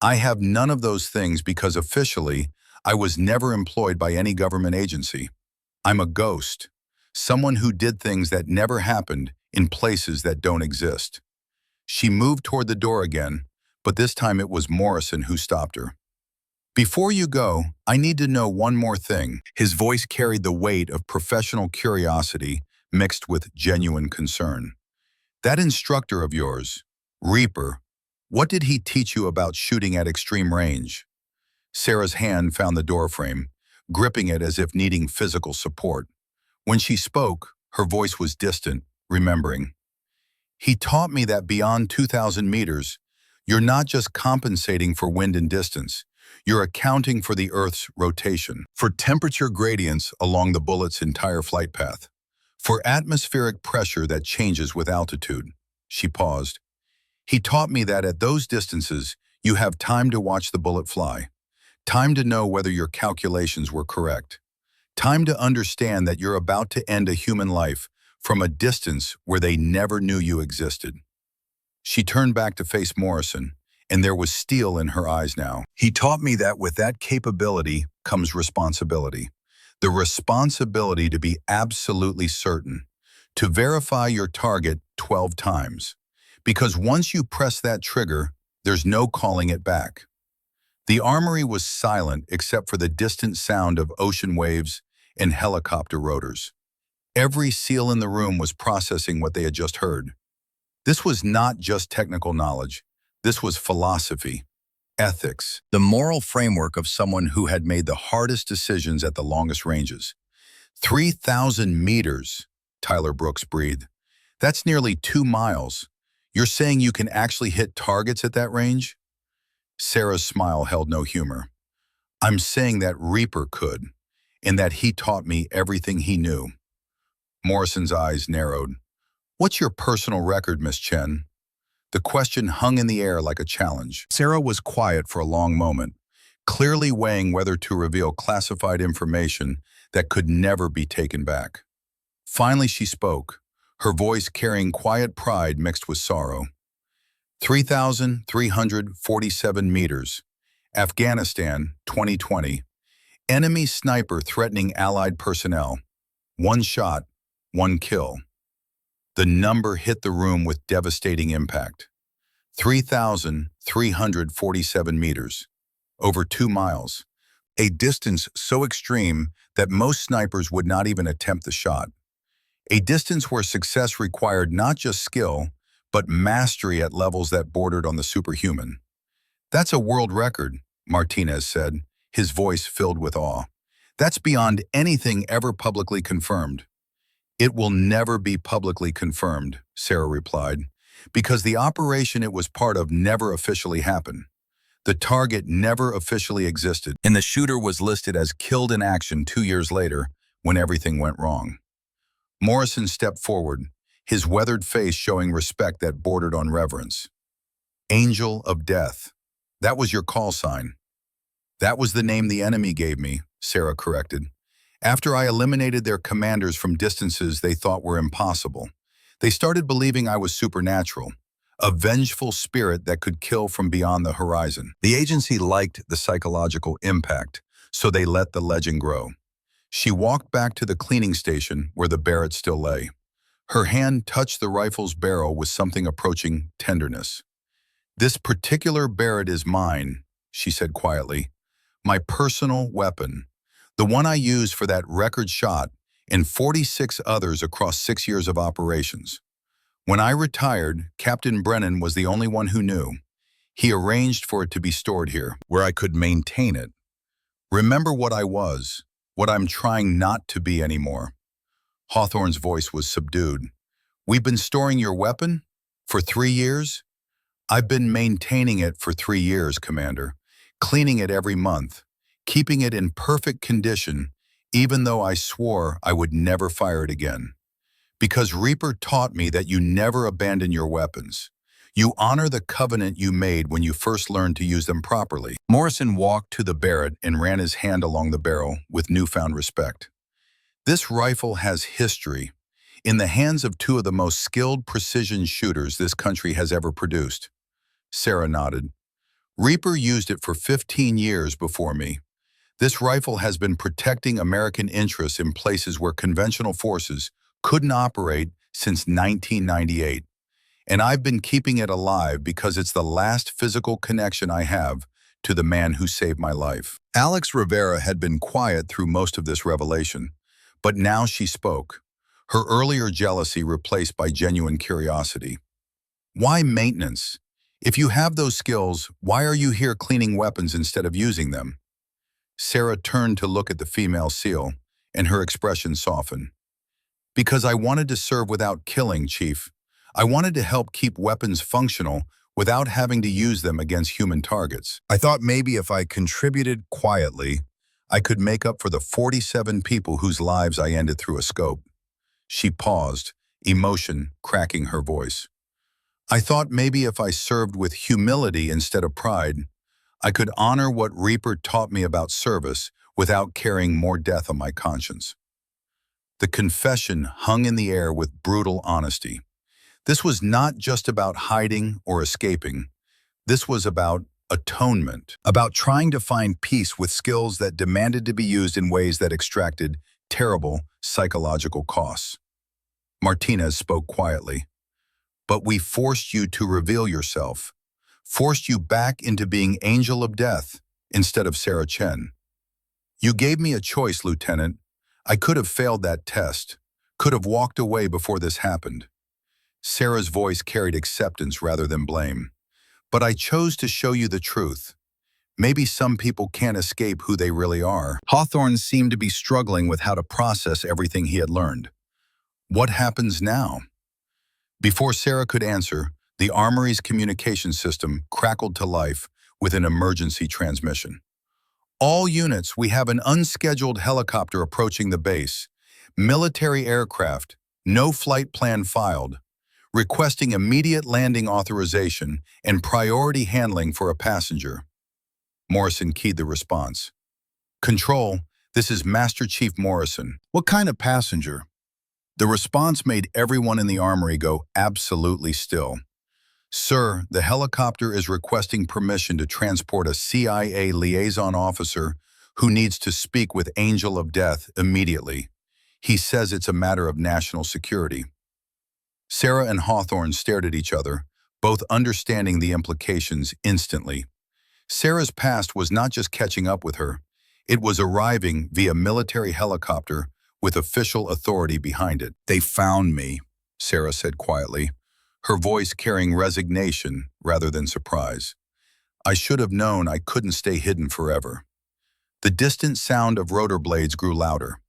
I have none of those things because officially, I was never employed by any government agency. I'm a ghost, someone who did things that never happened in places that don't exist. She moved toward the door again, but this time it was Morrison who stopped her. Before you go, I need to know one more thing. His voice carried the weight of professional curiosity mixed with genuine concern. That instructor of yours, Reaper, what did he teach you about shooting at extreme range? Sarah's hand found the doorframe, gripping it as if needing physical support. When she spoke, her voice was distant, remembering. He taught me that beyond 2,000 meters, you're not just compensating for wind and distance. You're accounting for the Earth's rotation, for temperature gradients along the bullet's entire flight path, for atmospheric pressure that changes with altitude. She paused. He taught me that at those distances, you have time to watch the bullet fly, time to know whether your calculations were correct, time to understand that you're about to end a human life from a distance where they never knew you existed. She turned back to face Morrison, and there was steel in her eyes now. He taught me that with that capability comes responsibility. The responsibility to be absolutely certain, to verify your target 12 times. Because once you press that trigger, there's no calling it back. The armory was silent except for the distant sound of ocean waves and helicopter rotors. Every SEAL in the room was processing what they had just heard. This was not just technical knowledge. This was philosophy, ethics, the moral framework of someone who had made the hardest decisions at the longest ranges. 3,000 meters, Tyler Brooks breathed. That's nearly 2 miles. You're saying you can actually hit targets at that range? Sarah's smile held no humor. I'm saying that Reaper could, and that he taught me everything he knew. Morrison's eyes narrowed. What's your personal record, Miss Chen? The question hung in the air like a challenge. Sarah was quiet for a long moment, clearly weighing whether to reveal classified information that could never be taken back. Finally, she spoke, her voice carrying quiet pride mixed with sorrow. 3,347 meters. Afghanistan, 2020. Enemy sniper threatening Allied personnel. 1 shot, 1 kill. The number hit the room with devastating impact. 3,347 meters. Over 2 miles. A distance so extreme that most snipers would not even attempt the shot. A distance where success required not just skill, but mastery at levels that bordered on the superhuman. That's a world record, Martinez said, his voice filled with awe. That's beyond anything ever publicly confirmed. It will never be publicly confirmed, Sarah replied, because the operation it was part of never officially happened. The target never officially existed, and the shooter was listed as killed in action 2 years later when everything went wrong. Morrison stepped forward, his weathered face showing respect that bordered on reverence. Angel of Death. That was your call sign. That was the name the enemy gave me, Sarah corrected. After I eliminated their commanders from distances they thought were impossible, they started believing I was supernatural, a vengeful spirit that could kill from beyond the horizon. The agency liked the psychological impact, so they let the legend grow. She walked back to the cleaning station where the Barrett still lay. Her hand touched the rifle's barrel with something approaching tenderness. This particular Barrett is mine, she said quietly. My personal weapon. The one I used for that record shot and 46 others across 6 years of operations. When I retired, Captain Brennan was the only one who knew. He arranged for it to be stored here, where I could maintain it. Remember what I was, what I'm trying not to be anymore. Hawthorne's voice was subdued. We've been storing your weapon? For 3 years? I've been maintaining it for 3 years, Commander. Cleaning it every month. Keeping it in perfect condition, even though I swore I would never fire it again. Because Reaper taught me that you never abandon your weapons. You honor the covenant you made when you first learned to use them properly. Morrison walked to the Barrett and ran his hand along the barrel with newfound respect. This rifle has history, in the hands of 2 of the most skilled precision shooters this country has ever produced. Sarah nodded. Reaper used it for 15 years before me. This rifle has been protecting American interests in places where conventional forces couldn't operate since 1998. And I've been keeping it alive because it's the last physical connection I have to the man who saved my life. Alex Rivera had been quiet through most of this revelation, but now she spoke, her earlier jealousy replaced by genuine curiosity. Why maintenance? If you have those skills, why are you here cleaning weapons instead of using them? Sarah turned to look at the female SEAL, and her expression softened. Because I wanted to serve without killing, Chief. I wanted to help keep weapons functional without having to use them against human targets. I thought maybe if I contributed quietly, I could make up for the 47 people whose lives I ended through a scope. She paused, emotion cracking her voice. I thought maybe if I served with humility instead of pride, I could honor what Reaper taught me about service without carrying more death on my conscience. The confession hung in the air with brutal honesty. This was not just about hiding or escaping. This was about atonement, about trying to find peace with skills that demanded to be used in ways that extracted terrible psychological costs. Martinez spoke quietly. But we forced you to reveal yourself, forced you back into being Angel of Death instead of Sarah Chen. You gave me a choice, Lieutenant. I could have failed that test, could have walked away before this happened. Sarah's voice carried acceptance rather than blame. But I chose to show you the truth. Maybe some people can't escape who they really are. Hawthorne seemed to be struggling with how to process everything he had learned. What happens now? Before Sarah could answer, the Armory's communication system crackled to life with an emergency transmission. All units, we have an unscheduled helicopter approaching the base. Military aircraft, no flight plan filed. Requesting immediate landing authorization and priority handling for a passenger. Morrison keyed the response. Control, this is Master Chief Morrison. What kind of passenger? The response made everyone in the Armory go absolutely still. Sir, the helicopter is requesting permission to transport a CIA liaison officer who needs to speak with Angel of Death immediately. He says it's a matter of national security. Sarah and Hawthorne stared at each other, both understanding the implications instantly. Sarah's past was not just catching up with her, it was arriving via military helicopter with official authority behind it. They found me, Sarah said quietly, her voice carrying resignation rather than surprise. I should have known I couldn't stay hidden forever. The distant sound of rotor blades grew louder.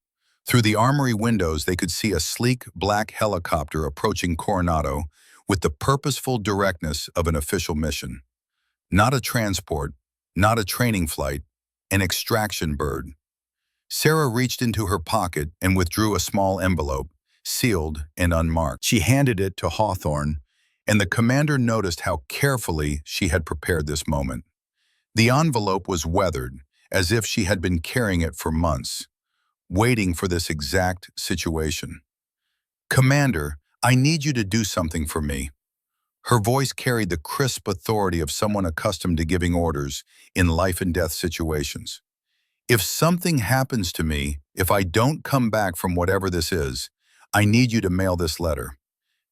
Through the Armory windows, they could see a sleek black helicopter approaching Coronado with the purposeful directness of an official mission. Not a transport, not a training flight, an extraction bird. Sarah reached into her pocket and withdrew a small envelope, sealed and unmarked. She handed it to Hawthorne, and the commander noticed how carefully she had prepared this moment. The envelope was weathered, as if she had been carrying it for months, waiting for this exact situation. Commander, I need you to do something for me. Her voice carried the crisp authority of someone accustomed to giving orders in life and death situations. If something happens to me, if I don't come back from whatever this is, I need you to mail this letter.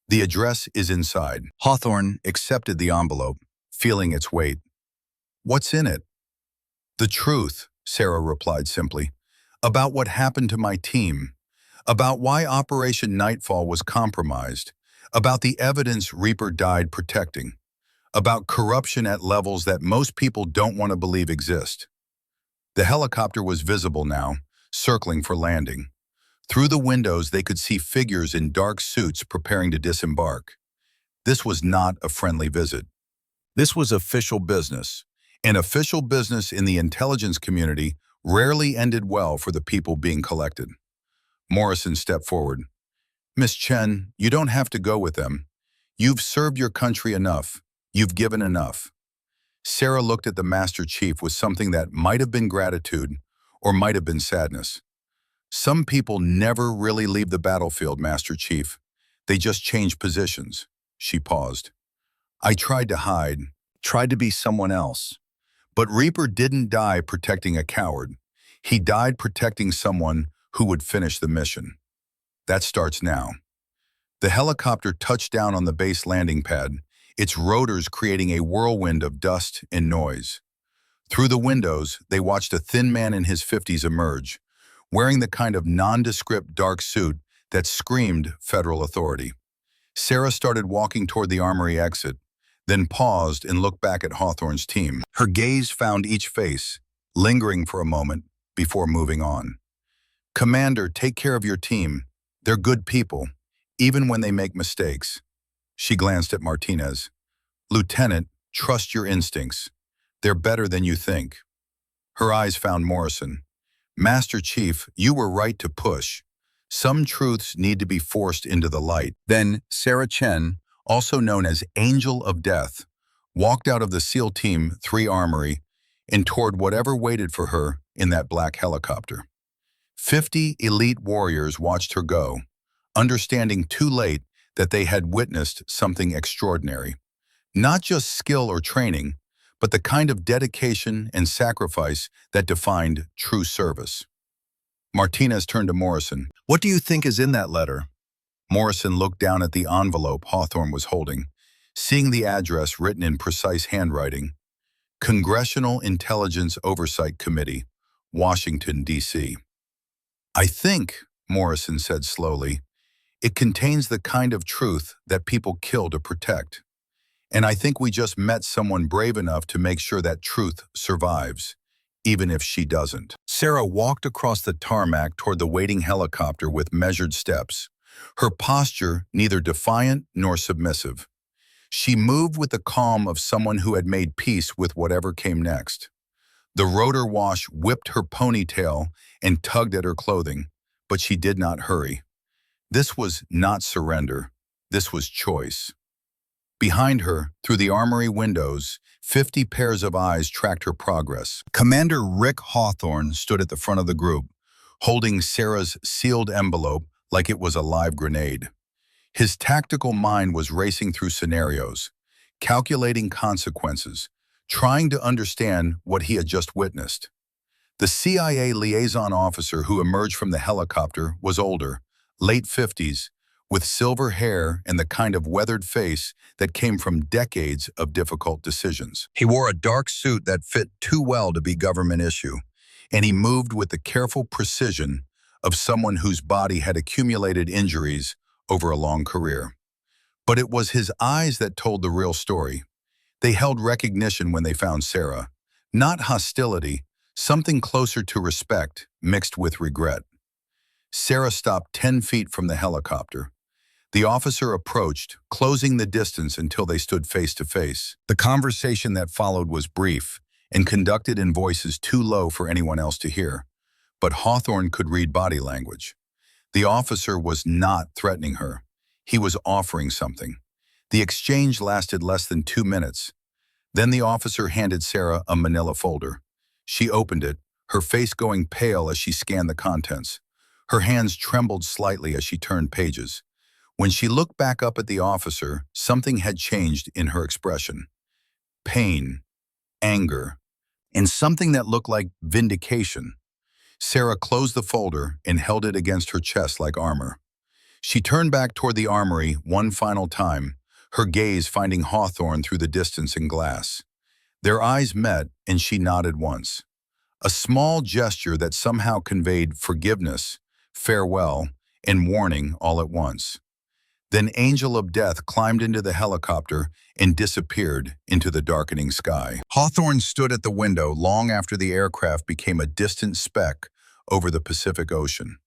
The address is inside. Hawthorne accepted the envelope, feeling its weight. What's in it? The truth, Sarah replied simply, about what happened to my team, about why Operation Nightfall was compromised, about the evidence Reaper died protecting, about corruption at levels that most people don't want to believe exist. The helicopter was visible now, circling for landing. Through the windows, they could see figures in dark suits preparing to disembark. This was not a friendly visit. This was official business. And official business in the intelligence community rarely ended well for the people being collected. Morrison stepped forward. Miss Chen, you don't have to go with them. You've served your country enough. You've given enough. Sarah looked at the Master Chief with something that might have been gratitude or might have been sadness. Some people never really leave the battlefield, Master Chief. They just change positions. She paused. I tried to hide, tried to be someone else. But Reaper didn't die protecting a coward. He died protecting someone who would finish the mission. That starts now. The helicopter touched down on the base landing pad, its rotors creating a whirlwind of dust and noise. Through the windows, they watched a thin man in his 50s emerge, wearing the kind of nondescript dark suit that screamed federal authority. Sarah started walking toward the Armory exit, then paused and looked back at Hawthorne's team. Her gaze found each face, lingering for a moment before moving on. Commander, take care of your team. They're good people, even when they make mistakes. She glanced at Martinez. Lieutenant, trust your instincts. They're better than you think. Her eyes found Morrison. Master Chief, you were right to push. Some truths need to be forced into the light. Then Sarah Chen, also known as Angel of Death, walked out of the SEAL Team 3 Armory and toward whatever waited for her in that black helicopter. 50 elite warriors watched her go, understanding too late that they had witnessed something extraordinary. Not just skill or training, but the kind of dedication and sacrifice that defined true service. Martinez turned to Morrison. What do you think is in that letter? Morrison looked down at the envelope Hawthorne was holding, seeing the address written in precise handwriting. Congressional Intelligence Oversight Committee, Washington, D.C. I think, Morrison said slowly, It contains the kind of truth that people kill to protect. And I think we just met someone brave enough to make sure that truth survives, even if she doesn't. Sarah walked across the tarmac toward the waiting helicopter with measured steps, her posture neither defiant nor submissive. She moved with the calm of someone who had made peace with whatever came next. The rotor wash whipped her ponytail and tugged at her clothing, but she did not hurry. This was not surrender. This was choice. Behind her, through the armory windows, 50 pairs of eyes tracked her progress. Commander Rick Hawthorne stood at the front of the group, holding Sarah's sealed envelope like it was a live grenade. His tactical mind was racing through scenarios, calculating consequences, trying to understand what he had just witnessed. The CIA liaison officer who emerged from the helicopter was older, late 50s, with silver hair and the kind of weathered face that came from decades of difficult decisions. He wore a dark suit that fit too well to be government issue, and he moved with the careful precision of someone whose body had accumulated injuries over a long career. But it was his eyes that told the real story. They held recognition when they found Sarah, not hostility, something closer to respect mixed with regret. Sarah stopped 10 feet from the helicopter. The officer approached, closing the distance until they stood face to face. The conversation that followed was brief and conducted in voices too low for anyone else to hear. But Hawthorne could read body language. The officer was not threatening her. He was offering something. The exchange lasted less than 2 minutes. Then the officer handed Sarah a manila folder. She opened it, her face going pale as she scanned the contents. Her hands trembled slightly as she turned pages. When she looked back up at the officer, something had changed in her expression. Pain, anger, and something that looked like vindication. Sarah closed the folder and held it against her chest like armor. She turned back toward the armory one final time, her gaze finding Hawthorne through the distance and glass. Their eyes met, and she nodded once. A small gesture that somehow conveyed forgiveness, farewell, and warning all at once. Then Angel of Death climbed into the helicopter and disappeared into the darkening sky. Hawthorne stood at the window long after the aircraft became a distant speck over the Pacific Ocean.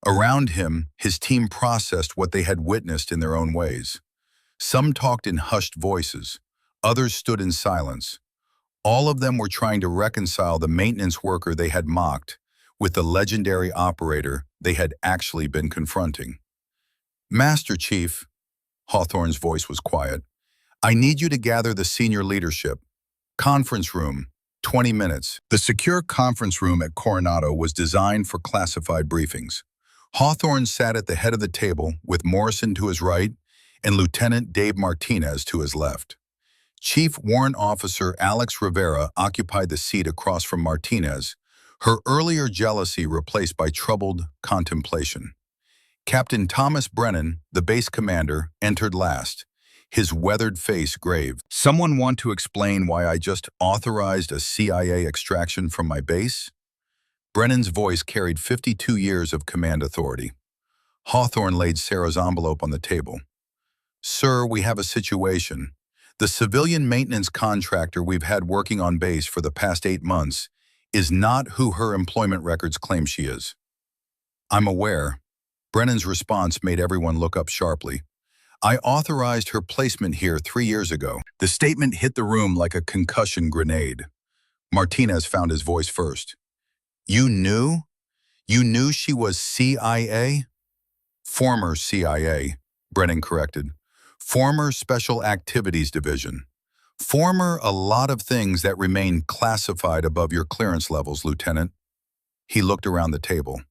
Around him, his team processed what they had witnessed in their own ways. Some talked in hushed voices, others stood in silence. All of them were trying to reconcile the maintenance worker they had mocked with the legendary operator they had actually been confronting. Master Chief, Hawthorne's voice was quiet, I need you to gather the senior leadership. Conference room, 20 minutes. The secure conference room at Coronado was designed for classified briefings. Hawthorne sat at the head of the table with Morrison to his right and Lieutenant Dave Martinez to his left. Chief Warrant Officer Alex Rivera occupied the seat across from Martinez, her earlier jealousy replaced by troubled contemplation. Captain Thomas Brennan, the base commander, entered last, his weathered face grave. Someone want to explain why I just authorized a CIA extraction from my base? Brennan's voice carried 52 years of command authority. Hawthorne laid Sarah's envelope on the table. Sir, we have a situation. The civilian maintenance contractor we've had working on base for the past 8 months is not who her employment records claim she is. I'm aware. Brennan's response made everyone look up sharply. I authorized her placement here 3 years ago. The statement hit the room like a concussion grenade. Martinez found his voice first. You knew? You knew she was CIA? Former CIA, Brennan corrected. Former Special Activities Division. Former a lot of things that remain classified above your clearance levels, Lieutenant. He looked around the table.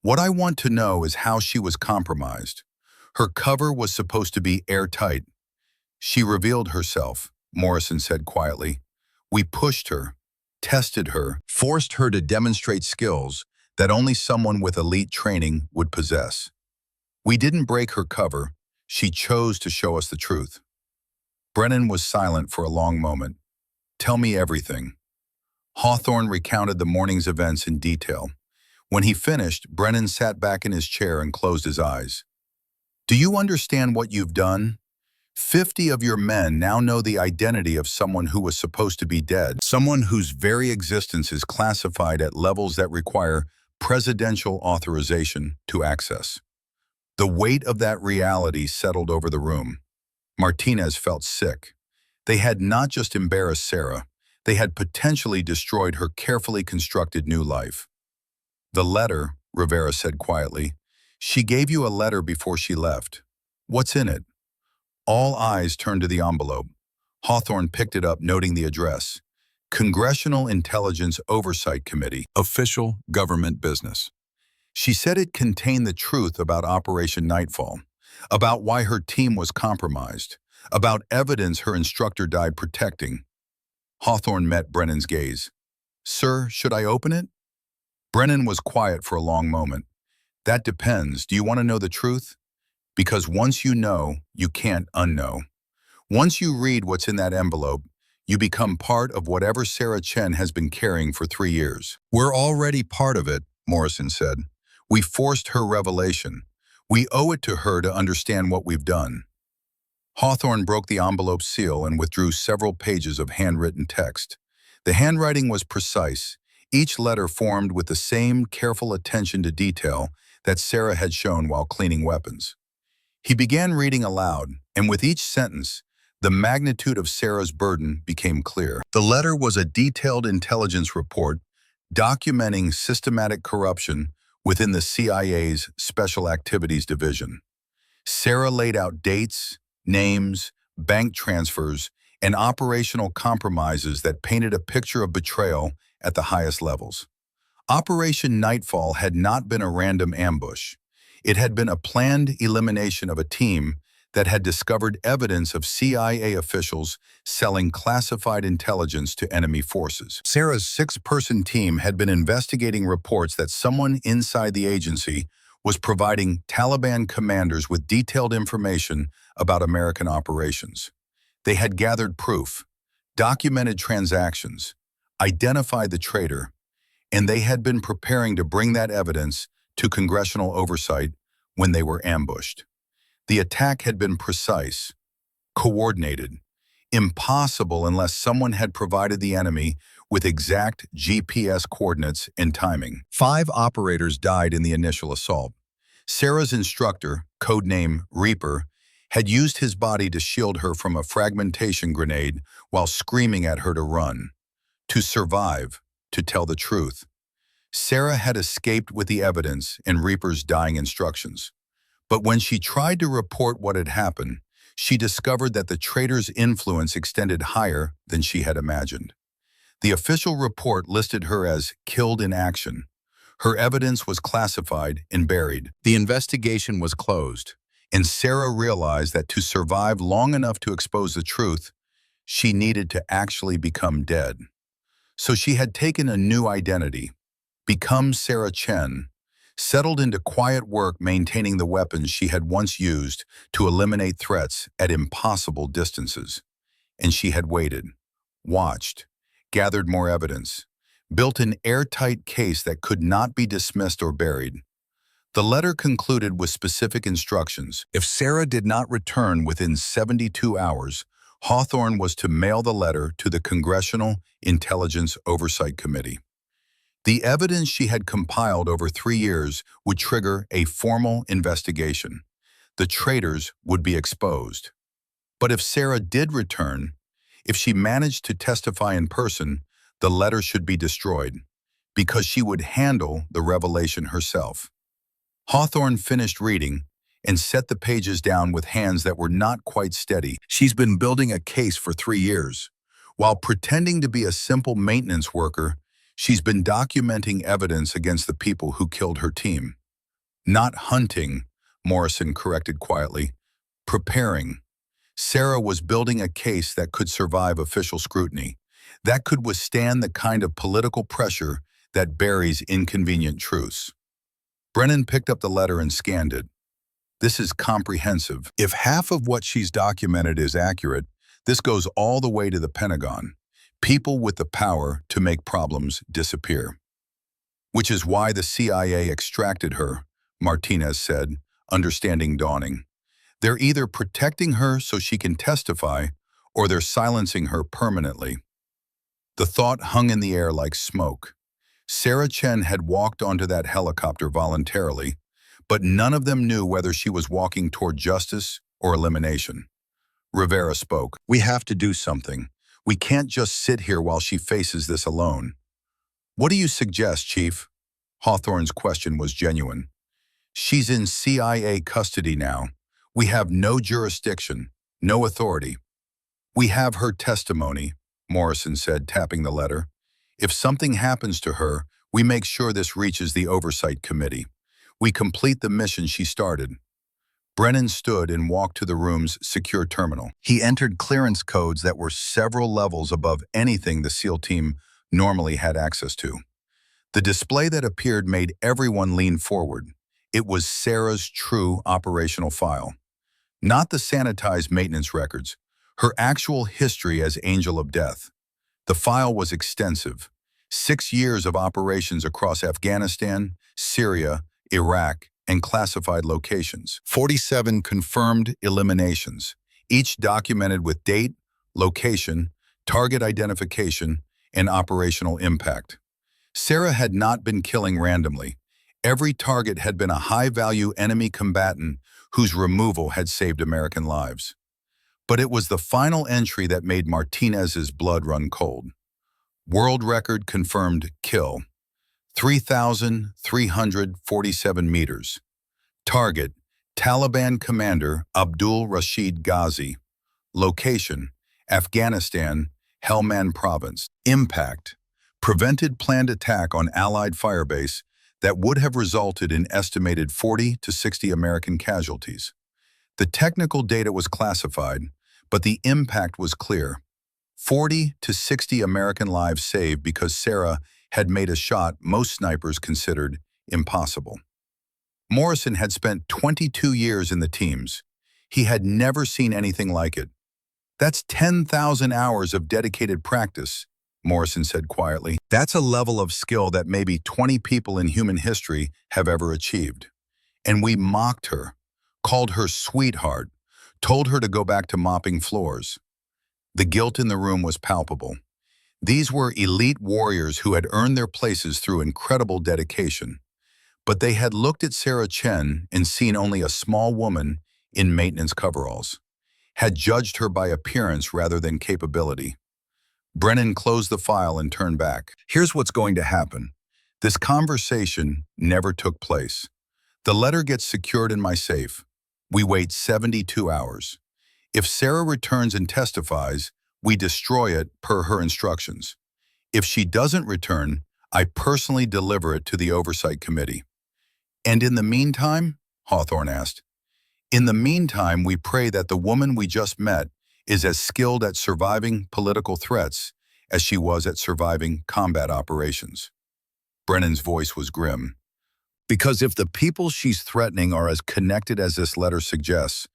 What I want to know is how she was compromised. Her cover was supposed to be airtight. She revealed herself, Morrison said quietly. We pushed her, tested her, forced her to demonstrate skills that only someone with elite training would possess. We didn't break her cover. She chose to show us the truth. Brennan was silent for a long moment. Tell me everything. Hawthorne recounted the morning's events in detail. When he finished, Brennan sat back in his chair and closed his eyes. Do you understand what you've done? 50 of your men now know the identity of someone who was supposed to be dead, someone whose very existence is classified at levels that require presidential authorization to access. The weight of that reality settled over the room. Martinez felt sick. They had not just embarrassed Sarah, they had potentially destroyed her carefully constructed new life. The letter, Rivera said quietly. She gave you a letter before she left. What's in it? All eyes turned to the envelope. Hawthorne picked it up, noting the address. Congressional Intelligence Oversight Committee, official government business. She said it contained the truth about Operation Nightfall, about why her team was compromised, about evidence her instructor died protecting. Hawthorne met Brennan's gaze. Sir, should I open it? Brennan was quiet for a long moment. That depends. Do you want to know the truth? Because once you know, you can't unknow. Once you read what's in that envelope, you become part of whatever Sarah Chen has been carrying for 3 years. We're already part of it, Morrison said. We forced her revelation. We owe it to her to understand what we've done. Hawthorne broke the envelope seal and withdrew several pages of handwritten text. The handwriting was precise, each letter formed with the same careful attention to detail that Sarah had shown while cleaning weapons. He began reading aloud, and with each sentence, the magnitude of Sarah's burden became clear. The letter was a detailed intelligence report documenting systematic corruption within the CIA's Special Activities Division. Sarah laid out dates, names, bank transfers, and operational compromises that painted a picture of betrayal at the highest levels. Operation Nightfall had not been a random ambush. It had been a planned elimination of a team that had discovered evidence of CIA officials selling classified intelligence to enemy forces. Sarah's 6-person team had been investigating reports that someone inside the agency was providing Taliban commanders with detailed information about American operations. They had gathered proof, documented transactions, identified the traitor, and they had been preparing to bring that evidence to congressional oversight when they were ambushed. The attack had been precise, coordinated, impossible unless someone had provided the enemy with exact GPS coordinates and timing. 5 operators died in the initial assault. Sarah's instructor, codename Reaper, had used his body to shield her from a fragmentation grenade while screaming at her to run, to survive, to tell the truth. Sarah had escaped with the evidence and Reaper's dying instructions. But when she tried to report what had happened, she discovered that the traitor's influence extended higher than she had imagined. The official report listed her as killed in action. Her evidence was classified and buried. The investigation was closed, and Sarah realized that to survive long enough to expose the truth, she needed to actually become dead. So she had taken a new identity, become Sarah Chen, settled into quiet work maintaining the weapons she had once used to eliminate threats at impossible distances. And she had waited, watched, gathered more evidence, built an airtight case that could not be dismissed or buried. The letter concluded with specific instructions. If Sarah did not return within 72 hours, Hawthorne was to mail the letter to the Congressional Intelligence Oversight Committee. The evidence she had compiled over 3 years would trigger a formal investigation. The traitors would be exposed. But if Sarah did return, if she managed to testify in person, the letter should be destroyed, because she would handle the revelation herself. Hawthorne finished reading and set the pages down with hands that were not quite steady. She's been building a case for 3 years. While pretending to be a simple maintenance worker, she's been documenting evidence against the people who killed her team. Not hunting, Morrison corrected quietly. Preparing. Sarah was building a case that could survive official scrutiny, that could withstand the kind of political pressure that buries inconvenient truths. Brennan picked up the letter and scanned it. This is comprehensive. If half of what she's documented is accurate, this goes all the way to the Pentagon. People with the power to make problems disappear. Which is why the CIA extracted her, Martinez said, understanding dawning. They're either protecting her so she can testify, or they're silencing her permanently. The thought hung in the air like smoke. Sarah Chen had walked onto that helicopter voluntarily, but none of them knew whether she was walking toward justice or elimination. Rivera spoke. "We have to do something. We can't just sit here while she faces this alone." "What do you suggest, Chief?" Hawthorne's question was genuine. "She's in CIA custody now. We have no jurisdiction, no authority." "We have her testimony," Morrison said, tapping the letter. "If something happens to her, we make sure this reaches the Oversight Committee. We complete the mission she started." Brennan stood and walked to the room's secure terminal. He entered clearance codes that were several levels above anything the SEAL team normally had access to. The display that appeared made everyone lean forward. It was Sarah's true operational file. Not the sanitized maintenance records, her actual history as Angel of Death. The file was extensive. 6 years of operations across Afghanistan, Syria, Iraq, and classified locations. 47 confirmed eliminations, each documented with date, location, target identification, and operational impact. Sarah had not been killing randomly. Every target had been a high-value enemy combatant whose removal had saved American lives. But it was the final entry that made Martinez's blood run cold. World record confirmed kill. 3,347 meters. Target, Taliban commander Abdul Rashid Ghazi. Location, Afghanistan, Helmand province. Impact, prevented planned attack on Allied firebase that would have resulted in estimated 40 to 60 American casualties. The technical data was classified, but the impact was clear. 40 to 60 American lives saved because Sarah had made a shot most snipers considered impossible. Morrison had spent 22 years in the teams. He had never seen anything like it. "That's 10,000 hours of dedicated practice," Morrison said quietly. "That's a level of skill that maybe 20 people in human history have ever achieved." And we mocked her, called her sweetheart, told her to go back to mopping floors. The guilt in the room was palpable. These were elite warriors who had earned their places through incredible dedication. But they had looked at Sarah Chen and seen only a small woman in maintenance coveralls, had judged her by appearance rather than capability. Brennan closed the file and turned back. "Here's what's going to happen. This conversation never took place. The letter gets secured in my safe. We wait 72 hours. If Sarah returns and testifies, we destroy it per her instructions. If she doesn't return, I personally deliver it to the Oversight Committee." "And in the meantime?" Hawthorne asked. "In the meantime, we pray that the woman we just met is as skilled at surviving political threats as she was at surviving combat operations." Brennan's voice was grim. "Because if the people she's threatening are as connected as this letter suggests,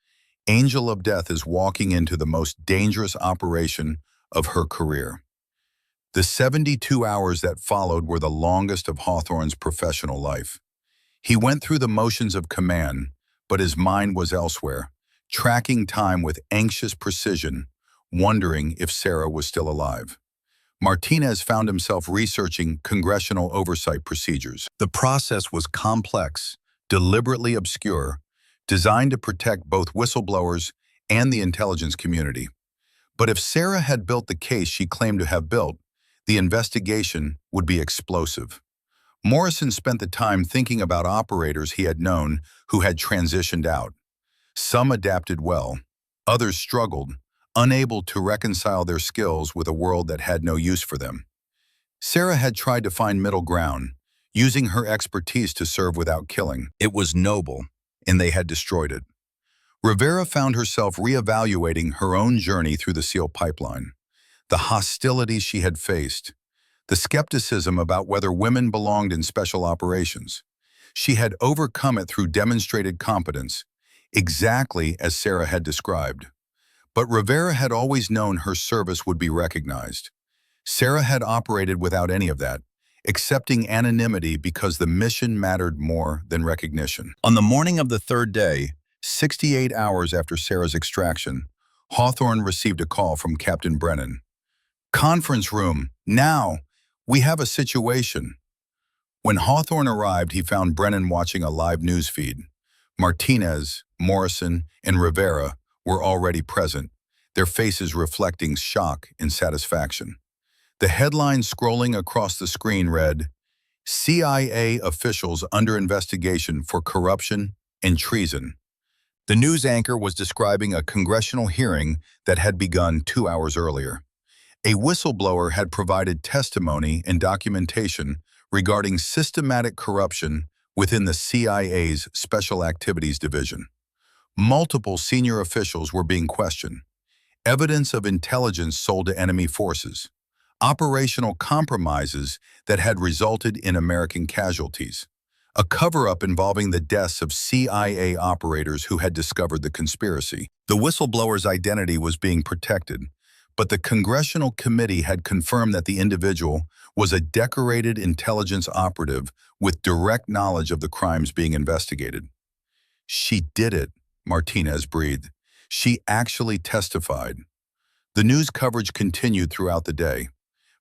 Angel of Death is walking into the most dangerous operation of her career." The 72 hours that followed were the longest of Hawthorne's professional life. He went through the motions of command, but his mind was elsewhere, tracking time with anxious precision, wondering if Sarah was still alive. Martinez found himself researching congressional oversight procedures. The process was complex, deliberately obscure, designed to protect both whistleblowers and the intelligence community. But if Sarah had built the case she claimed to have built, the investigation would be explosive. Morrison spent the time thinking about operators he had known who had transitioned out. Some adapted well, others struggled, unable to reconcile their skills with a world that had no use for them. Sarah had tried to find middle ground, using her expertise to serve without killing. It was noble, and they had destroyed it. Rivera found herself reevaluating her own journey through the SEAL pipeline. The hostilities she had faced, the skepticism about whether women belonged in special operations. She had overcome it through demonstrated competence, exactly as Sarah had described. But Rivera had always known her service would be recognized. Sarah had operated without any of that, accepting anonymity because the mission mattered more than recognition. On the morning of the third day, 68 hours after Sarah's extraction, Hawthorne received a call from Captain Brennan. "Conference room, now! We have a situation." When Hawthorne arrived, he found Brennan watching a live news feed. Martinez, Morrison, and Rivera were already present, their faces reflecting shock and satisfaction. The headline scrolling across the screen read, "CIA officials under investigation for corruption and treason." The news anchor was describing a congressional hearing that had begun 2 hours earlier. A whistleblower had provided testimony and documentation regarding systematic corruption within the CIA's Special Activities Division. Multiple senior officials were being questioned. Evidence of intelligence sold to enemy forces. Operational compromises that had resulted in American casualties. A cover-up involving the deaths of CIA operators who had discovered the conspiracy. The whistleblower's identity was being protected, but the Congressional Committee had confirmed that the individual was a decorated intelligence operative with direct knowledge of the crimes being investigated. "She did it," Martinez breathed. "She actually testified." The news coverage continued throughout the day.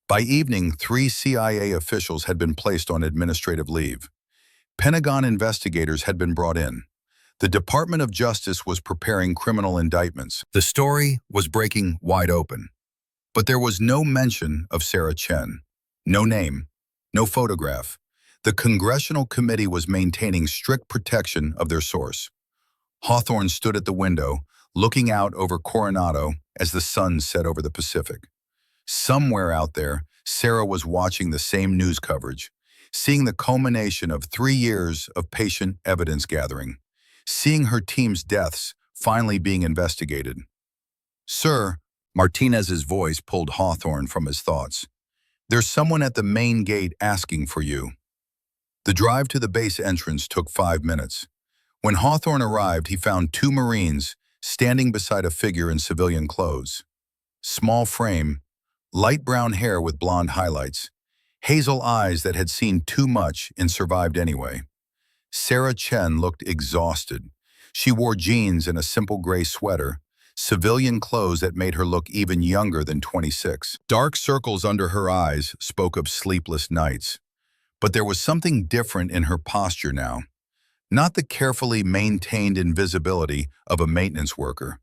By evening, 3 CIA officials had been placed on administrative leave. Pentagon investigators had been brought in. The Department of Justice was preparing criminal indictments. The story was breaking wide open. But there was no mention of Sarah Chen. No name, no photograph. The Congressional Committee was maintaining strict protection of their source. Hawthorne stood at the window, looking out over Coronado as the sun set over the Pacific. Somewhere out there, Sarah was watching the same news coverage, seeing the culmination of 3 years of patient evidence gathering, seeing her team's deaths finally being investigated. "Sir," Martinez's voice pulled Hawthorne from his thoughts. "There's someone at the main gate asking for you." The drive to the base entrance took 5 minutes. When Hawthorne arrived, he found 2 Marines standing beside a figure in civilian clothes. Small frame, light brown hair with blonde highlights, hazel eyes that had seen too much and survived anyway. Sarah Chen looked exhausted. She wore jeans and a simple gray sweater, civilian clothes that made her look even younger than 26. Dark circles under her eyes spoke of sleepless nights. But there was something different in her posture now. Not the carefully maintained invisibility of a maintenance worker.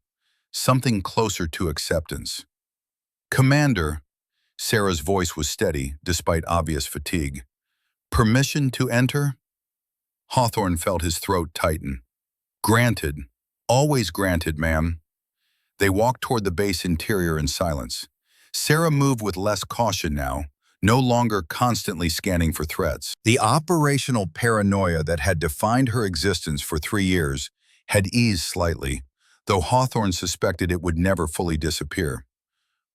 Something closer to acceptance. "Commander," Sarah's voice was steady despite obvious fatigue. "Permission to enter?" Hawthorne felt his throat tighten. "Granted. Always granted, ma'am." They walked toward the base interior in silence. Sarah moved with less caution now, no longer constantly scanning for threats. The operational paranoia that had defined her existence for 3 years had eased slightly, though Hawthorne suspected it would never fully disappear.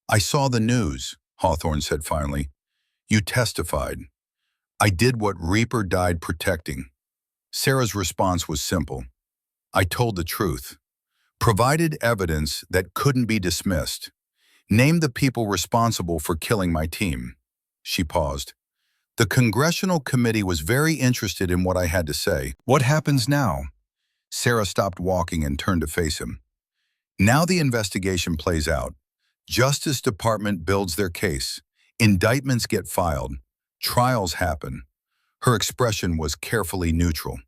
"I saw the news," Hawthorne said finally. "You testified. I did what Reaper died protecting." Sarah's response was simple. "I told the truth. Provided evidence that couldn't be dismissed. Named the people responsible for killing my team." She paused. "The Congressional Committee was very interested in what I had to say." "What happens now?" Sarah stopped walking and turned to face him. "Now the investigation plays out. Justice Department builds their case. Indictments get filed. Trials happen." Her expression was carefully neutral.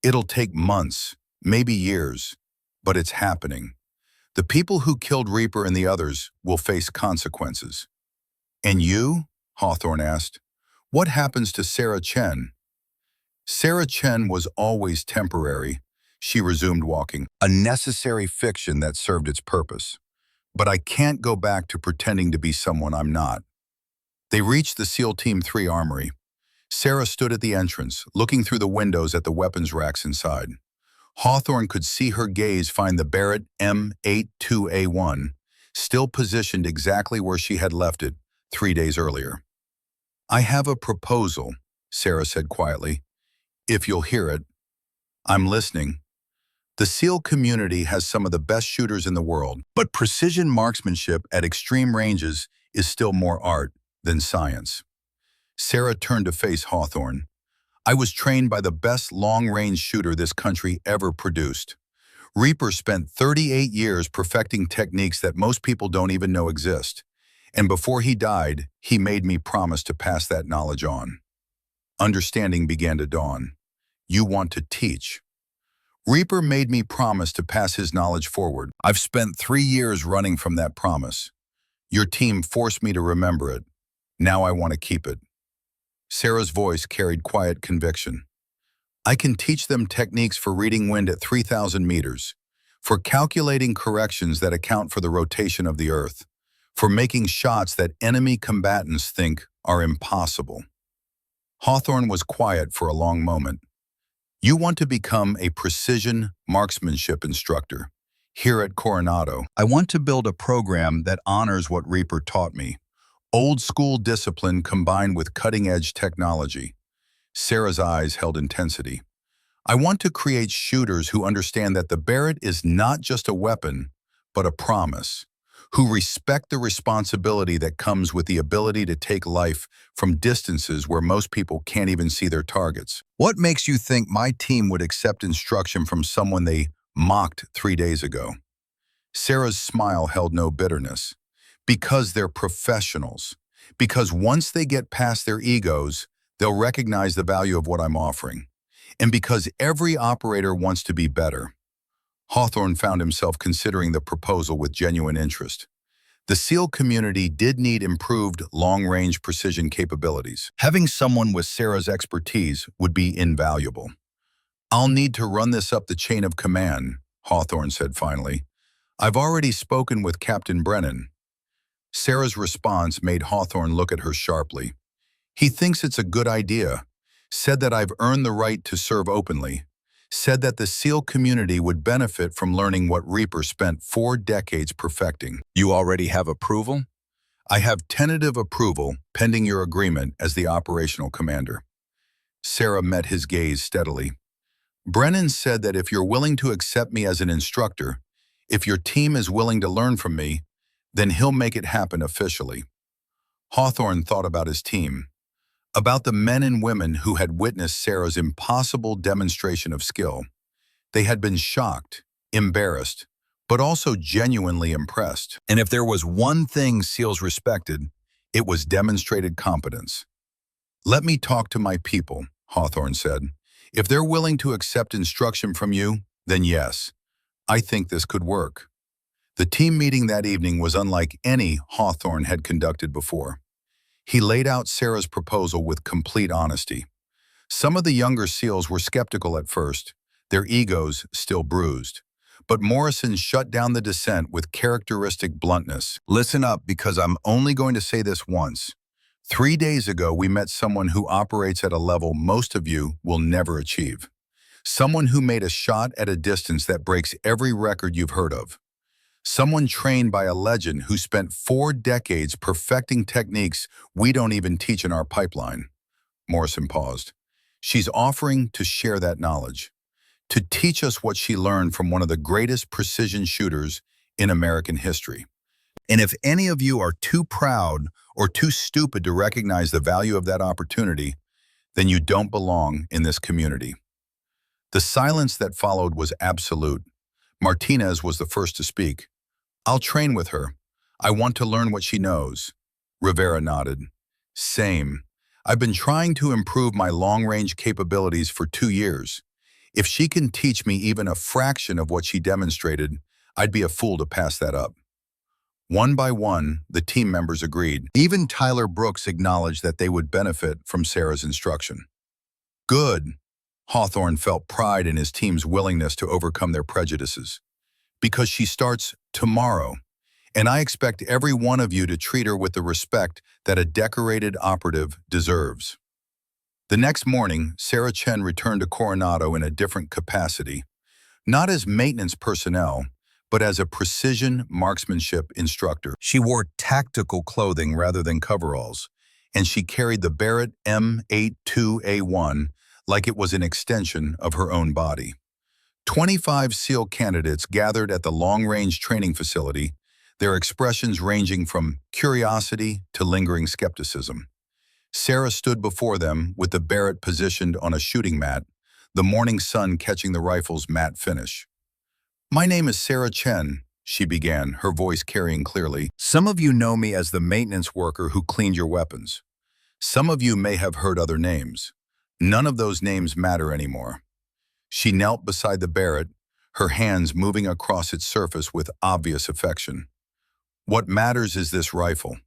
"It'll take months, maybe years, but it's happening. The people who killed Reaper and the others will face consequences." "And you?" Hawthorne asked. "What happens to Sarah Chen?" "Sarah Chen was always temporary," she resumed walking. "A necessary fiction that served its purpose. But I can't go back to pretending to be someone I'm not." They reached the SEAL Team 3 armory. Sarah stood at the entrance, looking through the windows at the weapons racks inside. Hawthorne could see her gaze find the Barrett M82A1, still positioned exactly where she had left it 3 days earlier. "I have a proposal," Sarah said quietly. "If you'll hear it." "I'm listening." "The SEAL community has some of the best shooters in the world, but precision marksmanship at extreme ranges is still more art than science." Sarah turned to face Hawthorne. "I was trained by the best long-range shooter this country ever produced. Reaper spent 38 years perfecting techniques that most people don't even know exist. And before he died, he made me promise to pass that knowledge on. Understanding began to dawn. You want to teach. Reaper made me promise to pass his knowledge forward. I've spent 3 years running from that promise. Your team forced me to remember it. Now I want to keep it. Sarah's voice carried quiet conviction. I can teach them techniques for reading wind at 3,000 meters, for calculating corrections that account for the rotation of the Earth, for making shots that enemy combatants think are impossible. Hawthorne was quiet for a long moment. You want to become a precision marksmanship instructor. Here at Coronado, I want to build a program that honors what Reaper taught me. Old school discipline combined with cutting-edge technology. Sarah's eyes held intensity. I want to create shooters who understand that the Barrett is not just a weapon, but a promise, who respect the responsibility that comes with the ability to take life from distances where most people can't even see their targets. What makes you think my team would accept instruction from someone they mocked 3 days ago? Sarah's smile held no bitterness. Because they're professionals. Because once they get past their egos, they'll recognize the value of what I'm offering. And because every operator wants to be better. Hawthorne found himself considering the proposal with genuine interest. The SEAL community did need improved long-range precision capabilities. Having someone with Sarah's expertise would be invaluable. I'll need to run this up the chain of command, Hawthorne said finally. I've already spoken with Captain Brennan. Sarah's response made Hawthorne look at her sharply. He thinks it's a good idea. Said that I've earned the right to serve openly. Said that the SEAL community would benefit from learning what Reaper spent 4 decades perfecting. You already have approval? I have tentative approval pending your agreement as the operational commander. Sarah met his gaze steadily. Brennan said that if you're willing to accept me as an instructor, if your team is willing to learn from me, then he'll make it happen officially. Hawthorne thought about his team, about the men and women who had witnessed Sarah's impossible demonstration of skill. They had been shocked, embarrassed, but also genuinely impressed. And if there was one thing SEALs respected, it was demonstrated competence. Let me talk to my people, Hawthorne said. If they're willing to accept instruction from you, then yes, I think this could work. The team meeting that evening was unlike any Hawthorne had conducted before. He laid out Sarah's proposal with complete honesty. Some of the younger SEALs were skeptical at first, their egos still bruised. But Morrison shut down the dissent with characteristic bluntness. Listen up, because I'm only going to say this once. 3 days ago, we met someone who operates at a level most of you will never achieve. Someone who made a shot at a distance that breaks every record you've heard of. Someone trained by a legend who spent 4 decades perfecting techniques we don't even teach in our pipeline. Morrison paused. She's offering to share that knowledge, to teach us what she learned from one of the greatest precision shooters in American history. And if any of you are too proud or too stupid to recognize the value of that opportunity, then you don't belong in this community. The silence that followed was absolute. Martinez was the first to speak. I'll train with her. I want to learn what she knows. Rivera nodded. Same. I've been trying to improve my long-range capabilities for 2 years. If she can teach me even a fraction of what she demonstrated, I'd be a fool to pass that up. One by one, the team members agreed. Even Tyler Brooks acknowledged that they would benefit from Sarah's instruction. Good. Hawthorne felt pride in his team's willingness to overcome their prejudices. Because she starts tomorrow, and I expect every one of you to treat her with the respect that a decorated operative deserves. The next morning, Sarah Chen returned to Coronado in a different capacity, not as maintenance personnel, but as a precision marksmanship instructor. She wore tactical clothing rather than coveralls, and she carried the Barrett M82A1 like it was an extension of her own body. 25 SEAL candidates gathered at the long-range training facility, their expressions ranging from curiosity to lingering skepticism. Sarah stood before them with the Barrett positioned on a shooting mat, the morning sun catching the rifle's matte finish. My name is Sarah Chen, she began, her voice carrying clearly. Some of you know me as the maintenance worker who cleaned your weapons. Some of you may have heard other names. None of those names matter anymore. She knelt beside the Barrett, her hands moving across its surface with obvious affection. What matters is this rifle,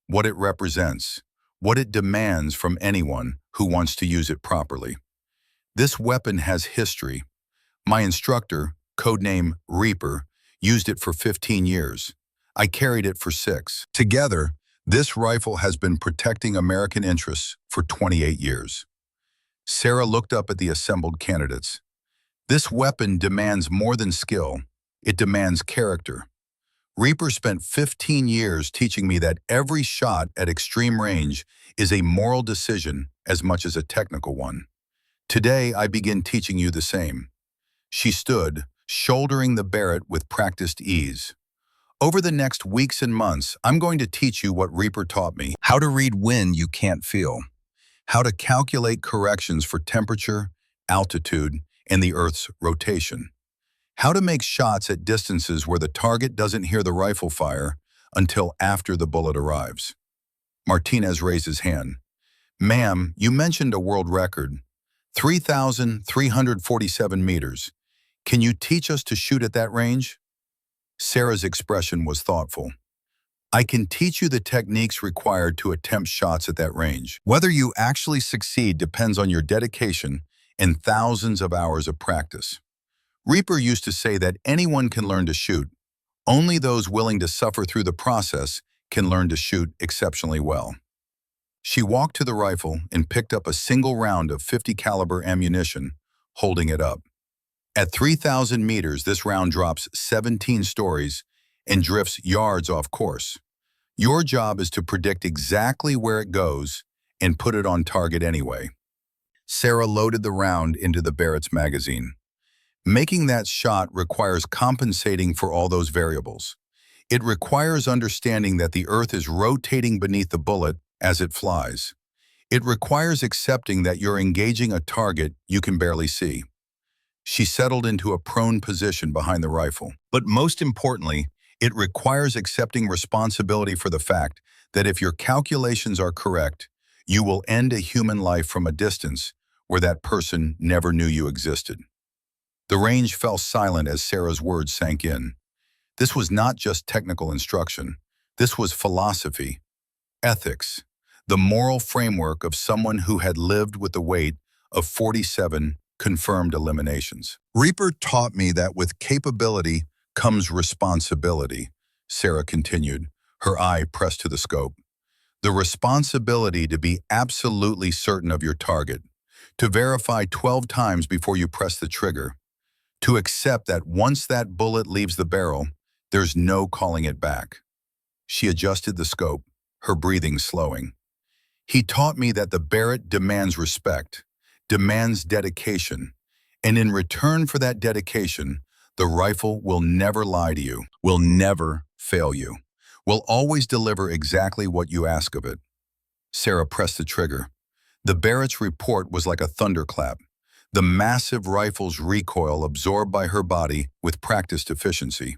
what it represents, what it demands from anyone who wants to use it properly. This weapon has history. My instructor, codename Reaper, used it for 15 years. I carried it for 6. Together, this rifle has been protecting American interests for 28 years. Sarah looked up at the assembled candidates. This weapon demands more than skill. It demands character. Reaper spent 15 years teaching me that every shot at extreme range is a moral decision as much as a technical one. Today, I begin teaching you the same. She stood, shouldering the Barrett with practiced ease. Over the next weeks and months, I'm going to teach you what Reaper taught me: how to read wind you can't feel, how to calculate corrections for temperature, altitude, and the Earth's rotation, how to make shots at distances where the target doesn't hear the rifle fire until after the bullet arrives. Martinez raised his hand. Ma'am, you mentioned a world record, 3,347 meters. Can you teach us to shoot at that range? Sarah's expression was thoughtful. I can teach you the techniques required to attempt shots at that range. Whether you actually succeed depends on your dedication and thousands of hours of practice. Reaper used to say that anyone can learn to shoot. Only those willing to suffer through the process can learn to shoot exceptionally well. She walked to the rifle and picked up a single round of .50 caliber ammunition, holding it up. At 3,000 meters, this round drops 17 stories and drifts yards off course. Your job is to predict exactly where it goes and put it on target anyway. Sarah loaded the round into the Barrett's magazine. Making that shot requires compensating for all those variables. It requires understanding that the Earth is rotating beneath the bullet as it flies. It requires accepting that you're engaging a target you can barely see. She settled into a prone position behind the rifle. But most importantly, it requires accepting responsibility for the fact that if your calculations are correct, you will end a human life from a distance where that person never knew you existed. The range fell silent as Sarah's words sank in. This was not just technical instruction. This was philosophy, ethics, the moral framework of someone who had lived with the weight of 47 confirmed eliminations. Reaper taught me that with capability comes responsibility, Sarah continued, her eye pressed to the scope. The responsibility to be absolutely certain of your target, to verify 12 times before you press the trigger, to accept that once that bullet leaves the barrel, there's no calling it back. She adjusted the scope, her breathing slowing. He taught me that the Barrett demands respect, demands dedication, and in return for that dedication, the rifle will never lie to you, will never fail you, will always deliver exactly what you ask of it. Sarah pressed the trigger. The Barrett's report was like a thunderclap, the massive rifle's recoil absorbed by her body with practiced efficiency.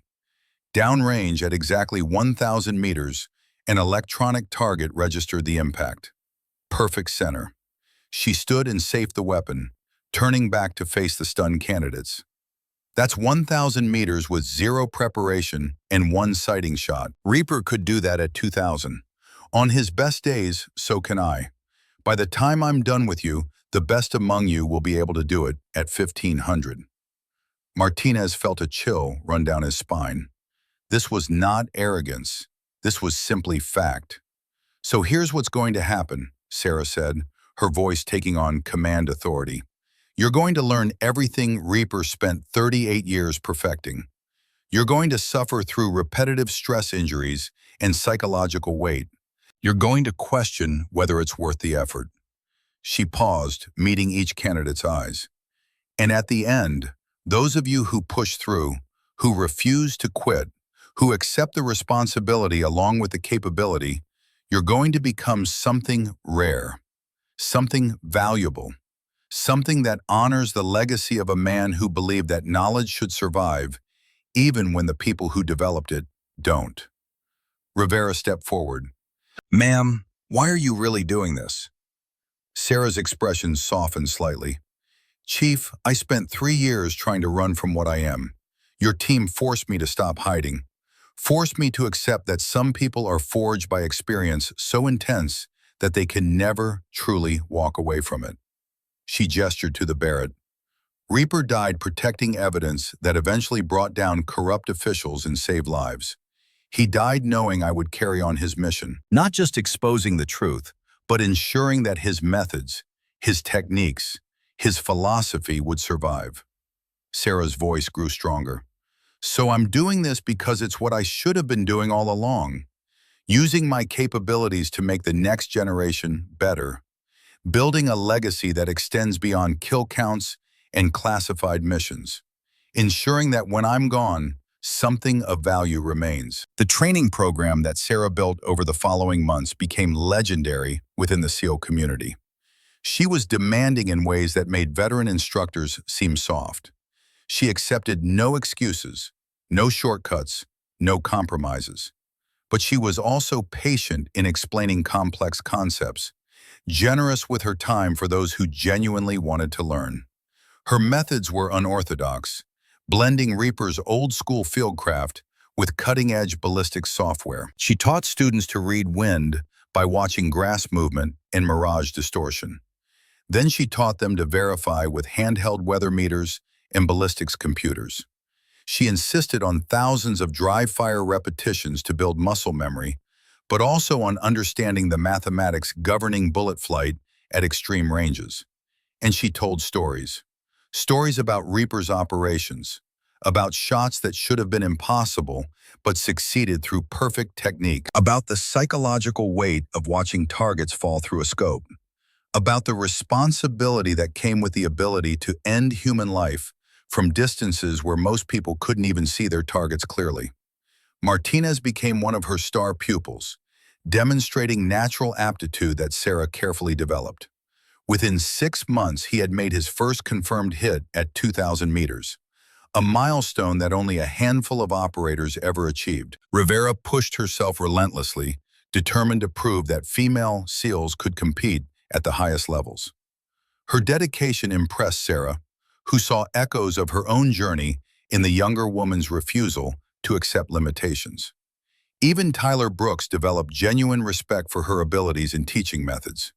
Downrange at exactly 1,000 meters, an electronic target registered the impact. Perfect center. She stood and safed the weapon, turning back to face the stunned candidates. That's 1,000 meters with zero preparation and one sighting shot. Reaper could do that at 2,000. On his best days, so can I. By the time I'm done with you, the best among you will be able to do it at 1,500. Martinez felt a chill run down his spine. This was not arrogance. This was simply fact. So here's what's going to happen, Sarah said, her voice taking on command authority. You're going to learn everything Reaper spent 38 years perfecting. You're going to suffer through repetitive stress injuries and psychological weight. You're going to question whether it's worth the effort. She paused, meeting each candidate's eyes. And at the end, those of you who push through, who refuse to quit, who accept the responsibility along with the capability, you're going to become something rare, something valuable, something that honors the legacy of a man who believed that knowledge should survive even when the people who developed it don't. Rivera stepped forward. "Ma'am, why are you really doing this?" Sarah's expression softened slightly. "Chief, I spent 3 years trying to run from what I am. Your team forced me to stop hiding, forced me to accept that some people are forged by experience so intense that they can never truly walk away from it." She gestured to the Barrett. "Reaper died protecting evidence that eventually brought down corrupt officials and saved lives. He died knowing I would carry on his mission, not just exposing the truth, but ensuring that his methods, his techniques, his philosophy would survive." Sarah's voice grew stronger. "So I'm doing this because it's what I should have been doing all along, using my capabilities to make the next generation better, building a legacy that extends beyond kill counts and classified missions, ensuring that when I'm gone, something of value remains." The training program that Sarah built over the following months became legendary within the SEAL community. She was demanding in ways that made veteran instructors seem soft. She accepted no excuses, no shortcuts, no compromises. But she was also patient in explaining complex concepts, generous with her time for those who genuinely wanted to learn. Her methods were unorthodox, blending Reaper's old-school fieldcraft with cutting-edge ballistic software. She taught students to read wind by watching grass movement and mirage distortion. Then she taught them to verify with handheld weather meters and ballistics computers. She insisted on thousands of dry-fire repetitions to build muscle memory, but also on understanding the mathematics governing bullet flight at extreme ranges. And she told stories. Stories about Reaper's operations, about shots that should have been impossible but succeeded through perfect technique, about the psychological weight of watching targets fall through a scope, about the responsibility that came with the ability to end human life from distances where most people couldn't even see their targets clearly. Martinez became one of her star pupils, demonstrating natural aptitude that Sarah carefully developed. Within 6 months, he had made his first confirmed hit at 2,000 meters, a milestone that only a handful of operators ever achieved. Rivera pushed herself relentlessly, determined to prove that female SEALs could compete at the highest levels. Her dedication impressed Sarah, who saw echoes of her own journey in the younger woman's refusal to accept limitations. Even Tyler Brooks developed genuine respect for her abilities and teaching methods.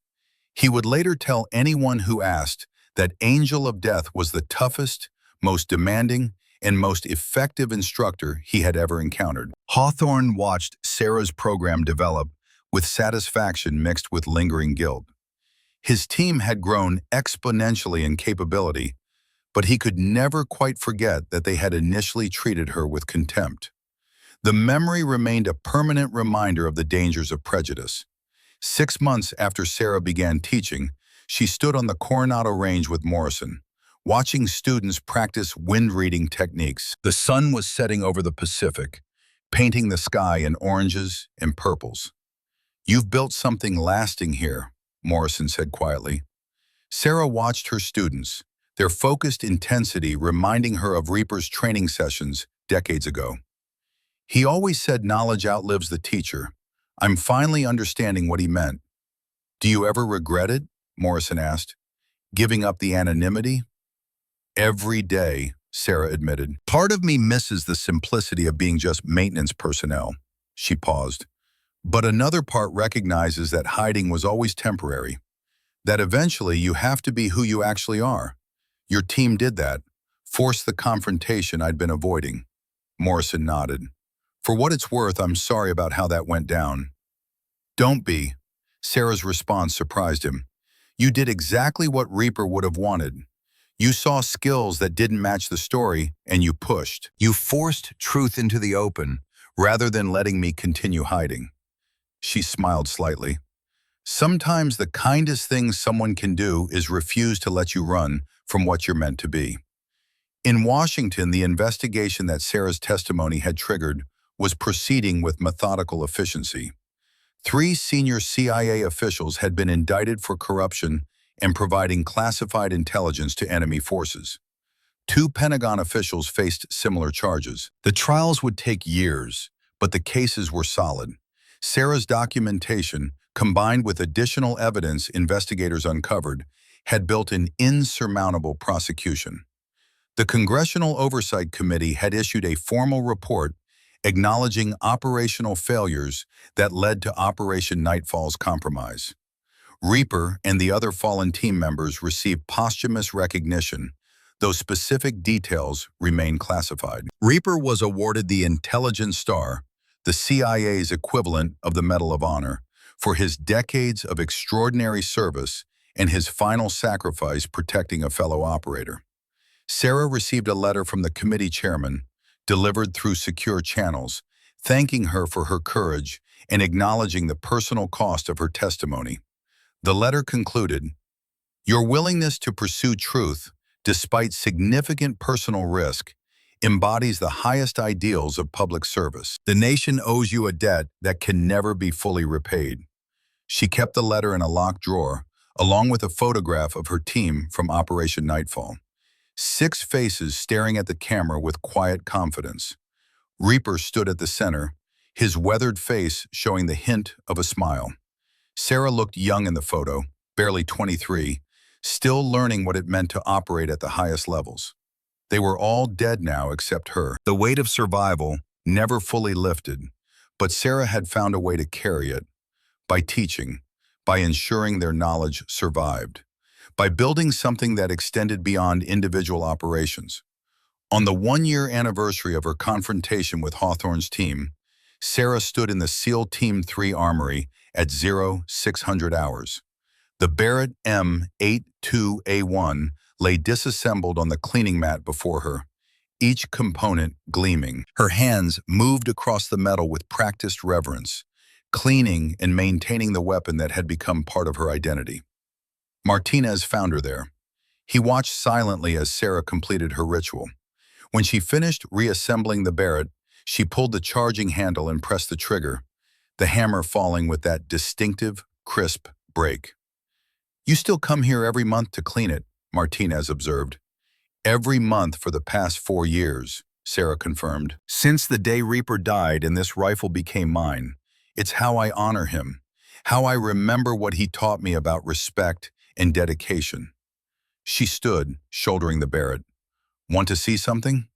He would later tell anyone who asked that Angel of Death was the toughest, most demanding, and most effective instructor he had ever encountered. Hawthorne watched Sarah's program develop with satisfaction mixed with lingering guilt. His team had grown exponentially in capability, but he could never quite forget that they had initially treated her with contempt. The memory remained a permanent reminder of the dangers of prejudice. 6 months after Sarah began teaching, she stood on the Coronado Range with Morrison, watching students practice wind-reading techniques. The sun was setting over the Pacific, painting the sky in oranges and purples. "You've built something lasting here," Morrison said quietly. Sarah watched her students, their focused intensity reminding her of Reaper's training sessions decades ago. "He always said knowledge outlives the teacher. I'm finally understanding what he meant." "Do you ever regret it?" Morrison asked. "Giving up the anonymity?" "Every day," Sarah admitted. "Part of me misses the simplicity of being just maintenance personnel." She paused. "But another part recognizes that hiding was always temporary, that eventually you have to be who you actually are. Your team did that, forced the confrontation I'd been avoiding." Morrison nodded. "For what it's worth, I'm sorry about how that went down." "Don't be." Sarah's response surprised him. "You did exactly what Reaper would have wanted. You saw skills that didn't match the story, and you pushed. You forced truth into the open, rather than letting me continue hiding." She smiled slightly. "Sometimes the kindest thing someone can do is refuse to let you run from what you're meant to be." In Washington, the investigation that Sarah's testimony had triggered was proceeding with methodical efficiency. 3 senior CIA officials had been indicted for corruption and providing classified intelligence to enemy forces. Two Pentagon officials faced similar charges. The trials would take years, but the cases were solid. Sarah's documentation, combined with additional evidence investigators uncovered, had built an insurmountable prosecution. The Congressional Oversight Committee had issued a formal report acknowledging operational failures that led to Operation Nightfall's compromise. Reaper and the other fallen team members received posthumous recognition, though specific details remain classified. Reaper was awarded the Intelligence Star, the CIA's equivalent of the Medal of Honor, for his decades of extraordinary service and his final sacrifice protecting a fellow operator. Sarah received a letter from the committee chairman, delivered through secure channels, thanking her for her courage and acknowledging the personal cost of her testimony. The letter concluded, "Your willingness to pursue truth, despite significant personal risk, embodies the highest ideals of public service. The nation owes you a debt that can never be fully repaid." She kept the letter in a locked drawer, along with a photograph of her team from Operation Nightfall. 6 faces staring at the camera with quiet confidence. Reaper stood at the center, his weathered face showing the hint of a smile. Sarah looked young in the photo, barely 23, still learning what it meant to operate at the highest levels. They were all dead now except her. The weight of survival never fully lifted, but Sarah had found a way to carry it, by teaching, by ensuring their knowledge survived, by building something that extended beyond individual operations. On the 1-year anniversary of her confrontation with Hawthorne's team, Sarah stood in the SEAL Team 3 armory at 0600 hours. The Barrett M82A1 lay disassembled on the cleaning mat before her, each component gleaming. Her hands moved across the metal with practiced reverence, cleaning and maintaining the weapon that had become part of her identity. Martinez found her there. He watched silently as Sarah completed her ritual. When she finished reassembling the Barrett, she pulled the charging handle and pressed the trigger, the hammer falling with that distinctive, crisp break. "You still come here every month to clean it," Martinez observed. "Every month for the past 4 years," Sarah confirmed. "Since the day Reaper died and this rifle became mine, it's how I honor him, how I remember what he taught me about respect and dedication." She stood, shouldering the Barrett. "Want to see something?"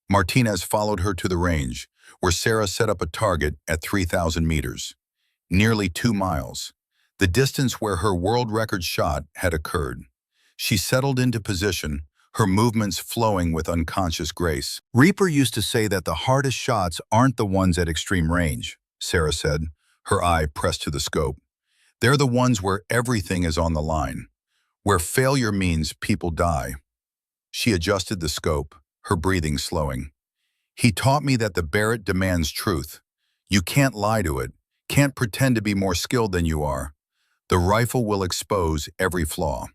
Martinez followed her to the range, where Sarah set up a target at 3,000 meters, nearly 2 miles, the distance where her world record shot had occurred. She settled into position, her movements flowing with unconscious grace. "Reaper used to say that the hardest shots aren't the ones at extreme range," Sarah said, her eye pressed to the scope. "They're the ones where everything is on the line, where failure means people die." She adjusted the scope, her breathing slowing. "He taught me that the Barrett demands truth. You can't lie to it, can't pretend to be more skilled than you are. The rifle will expose every flaw."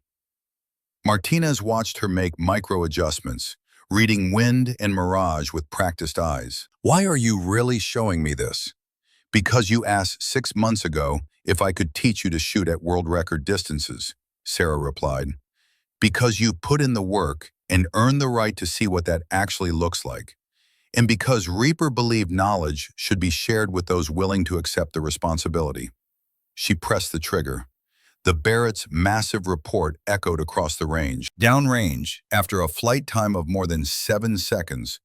Martinez watched her make micro-adjustments, reading wind and mirage with practiced eyes. "Why are you really showing me this?" "Because you asked 6 months ago if I could teach you to shoot at world record distances," Sarah replied. "Because you put in the work and earned the right to see what that actually looks like. And because Reaper believed knowledge should be shared with those willing to accept the responsibility." She pressed the trigger. The Barrett's massive report echoed across the range. Downrange, after a flight time of more than 7 seconds,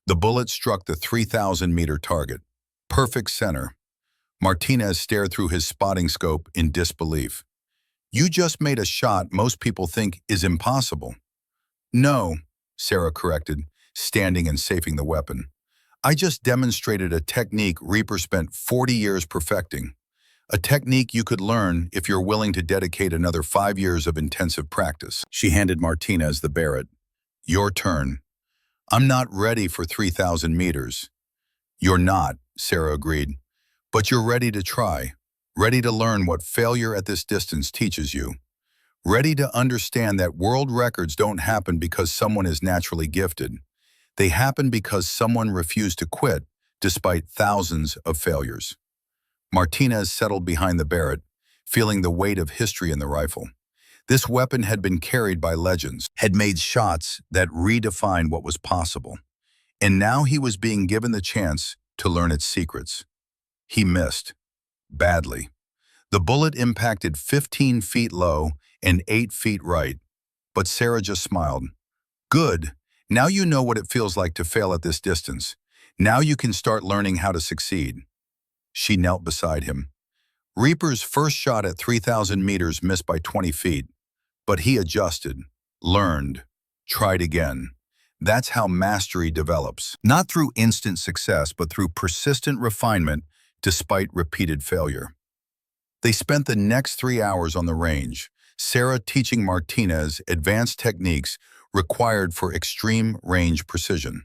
the bullet struck the 3,000-meter target. Perfect center. Martinez stared through his spotting scope in disbelief. "You just made a shot most people think is impossible." "No," Sarah corrected, standing and safing the weapon. "I just demonstrated a technique Reaper spent 40 years perfecting. A technique you could learn if you're willing to dedicate another 5 years of intensive practice." She handed Martinez the Barrett. "Your turn." "I'm not ready for 3,000 meters." "You're not," Sarah agreed. "But you're ready to try, ready to learn what failure at this distance teaches you. Ready to understand that world records don't happen because someone is naturally gifted. They happen because someone refused to quit despite thousands of failures." Martinez settled behind the Barrett, feeling the weight of history in the rifle. This weapon had been carried by legends, had made shots that redefined what was possible. And now he was being given the chance to learn its secrets. He missed. Badly. The bullet impacted 15 feet low and 8 feet right, but Sarah just smiled. Good. Now you know what it feels like to fail at this distance. Now you can start learning how to succeed. She knelt beside him. Reaper's first shot at 3,000 meters missed by 20 feet, but he adjusted, learned, tried again. That's how mastery develops. Not through instant success, but through persistent refinement despite repeated failure. They spent the next 3 hours on the range, Sarah teaching Martinez advanced techniques required for extreme range precision.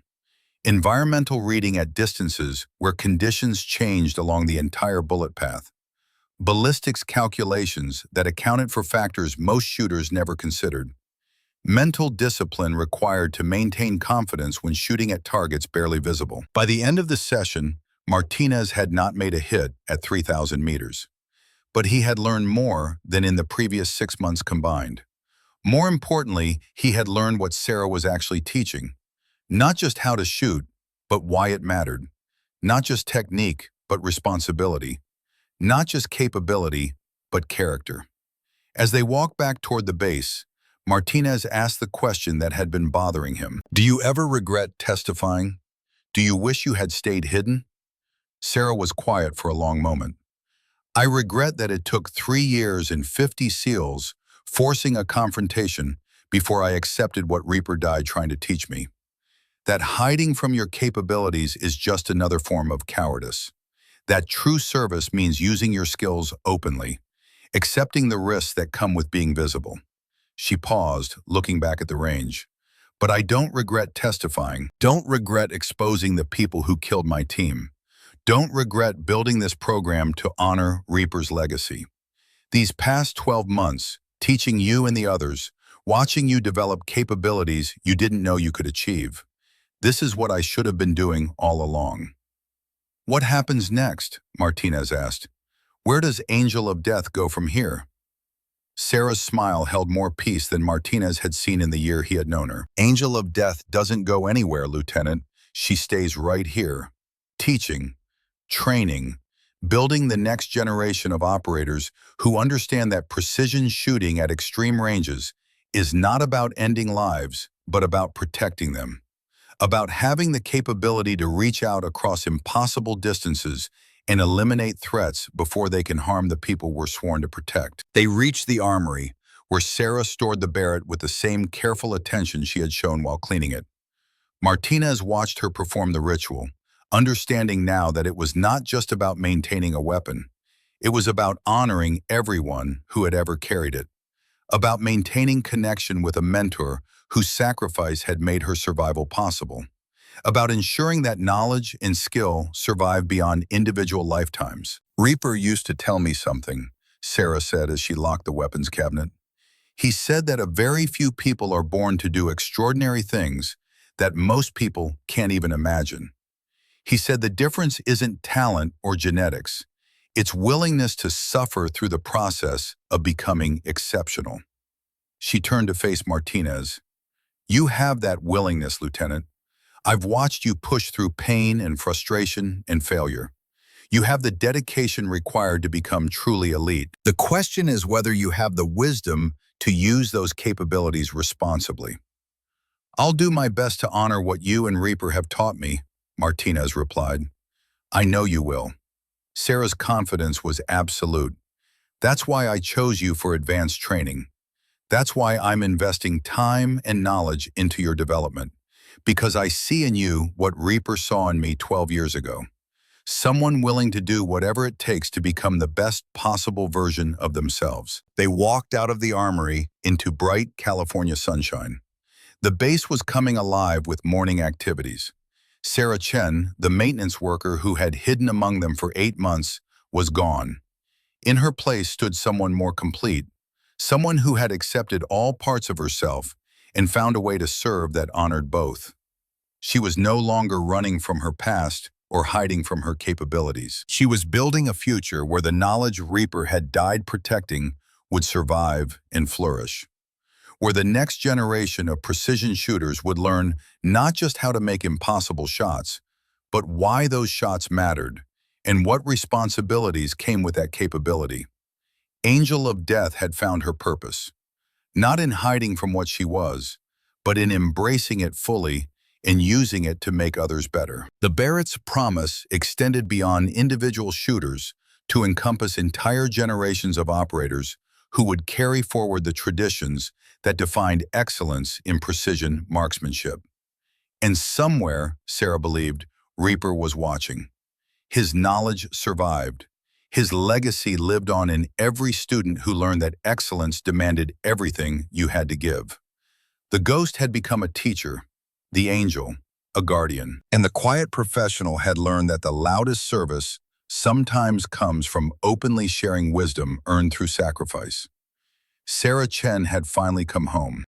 Environmental reading at distances where conditions changed along the entire bullet path. Ballistics calculations that accounted for factors most shooters never considered. Mental discipline required to maintain confidence when shooting at targets barely visible. By the end of the session, Martinez had not made a hit at 3,000 meters. But he had learned more than in the previous 6 months combined. More importantly, he had learned what Sarah was actually teaching. Not just how to shoot, but why it mattered. Not just technique, but responsibility. Not just capability, but character. As they walked back toward the base, Martinez asked the question that had been bothering him. Do you ever regret testifying? Do you wish you had stayed hidden? Sarah was quiet for a long moment. I regret that it took 3 years and 50 SEALs forcing a confrontation before I accepted what Reaper died trying to teach me. That hiding from your capabilities is just another form of cowardice. That true service means using your skills openly, accepting the risks that come with being visible. She paused, looking back at the range. But I don't regret testifying. Don't regret exposing the people who killed my team. Don't regret building this program to honor Reaper's legacy. These past 12 months, teaching you and the others, watching you develop capabilities you didn't know you could achieve. This is what I should have been doing all along. What happens next? Martinez asked. Where does Angel of Death go from here? Sarah's smile held more peace than Martinez had seen in the year he had known her. Angel of Death doesn't go anywhere, Lieutenant. She stays right here, teaching, training, building the next generation of operators who understand that precision shooting at extreme ranges is not about ending lives, but about protecting them. About having the capability to reach out across impossible distances and eliminate threats before they can harm the people we're sworn to protect. They reached the armory, where Sarah stored the Barrett with the same careful attention she had shown while cleaning it. Martinez watched her perform the ritual, understanding now that it was not just about maintaining a weapon. It was about honoring everyone who had ever carried it. About maintaining connection with a mentor whose sacrifice had made her survival possible. About ensuring that knowledge and skill survive beyond individual lifetimes. Reaper used to tell me something, Sarah said as she locked the weapons cabinet. He said that a very few people are born to do extraordinary things that most people can't even imagine. He said the difference isn't talent or genetics. It's willingness to suffer through the process of becoming exceptional. She turned to face Martinez. You have that willingness, Lieutenant. I've watched you push through pain and frustration and failure. You have the dedication required to become truly elite. The question is whether you have the wisdom to use those capabilities responsibly. I'll do my best to honor what you and Reaper have taught me, Martinez replied. I know you will. Sarah's confidence was absolute. That's why I chose you for advanced training. That's why I'm investing time and knowledge into your development, because I see in you what Reaper saw in me 12 years ago. Someone willing to do whatever it takes to become the best possible version of themselves. They walked out of the armory into bright California sunshine. The base was coming alive with morning activities. Sarah Chen, the maintenance worker who had hidden among them for 8 months, was gone. In her place stood someone more complete, someone who had accepted all parts of herself and found a way to serve that honored both. She was no longer running from her past or hiding from her capabilities. She was building a future where the knowledge Reaper had died protecting would survive and flourish, where the next generation of precision shooters would learn not just how to make impossible shots, but why those shots mattered and what responsibilities came with that capability. Angel of Death had found her purpose, not in hiding from what she was, but in embracing it fully and using it to make others better. The Barrett's promise extended beyond individual shooters to encompass entire generations of operators who would carry forward the traditions that defined excellence in precision marksmanship. And somewhere, Sarah believed, Reaper was watching. His knowledge survived. His legacy lived on in every student who learned that excellence demanded everything you had to give. The ghost had become a teacher, the angel, a guardian. And the quiet professional had learned that the loudest service sometimes comes from openly sharing wisdom earned through sacrifice. Sarah Chen had finally come home.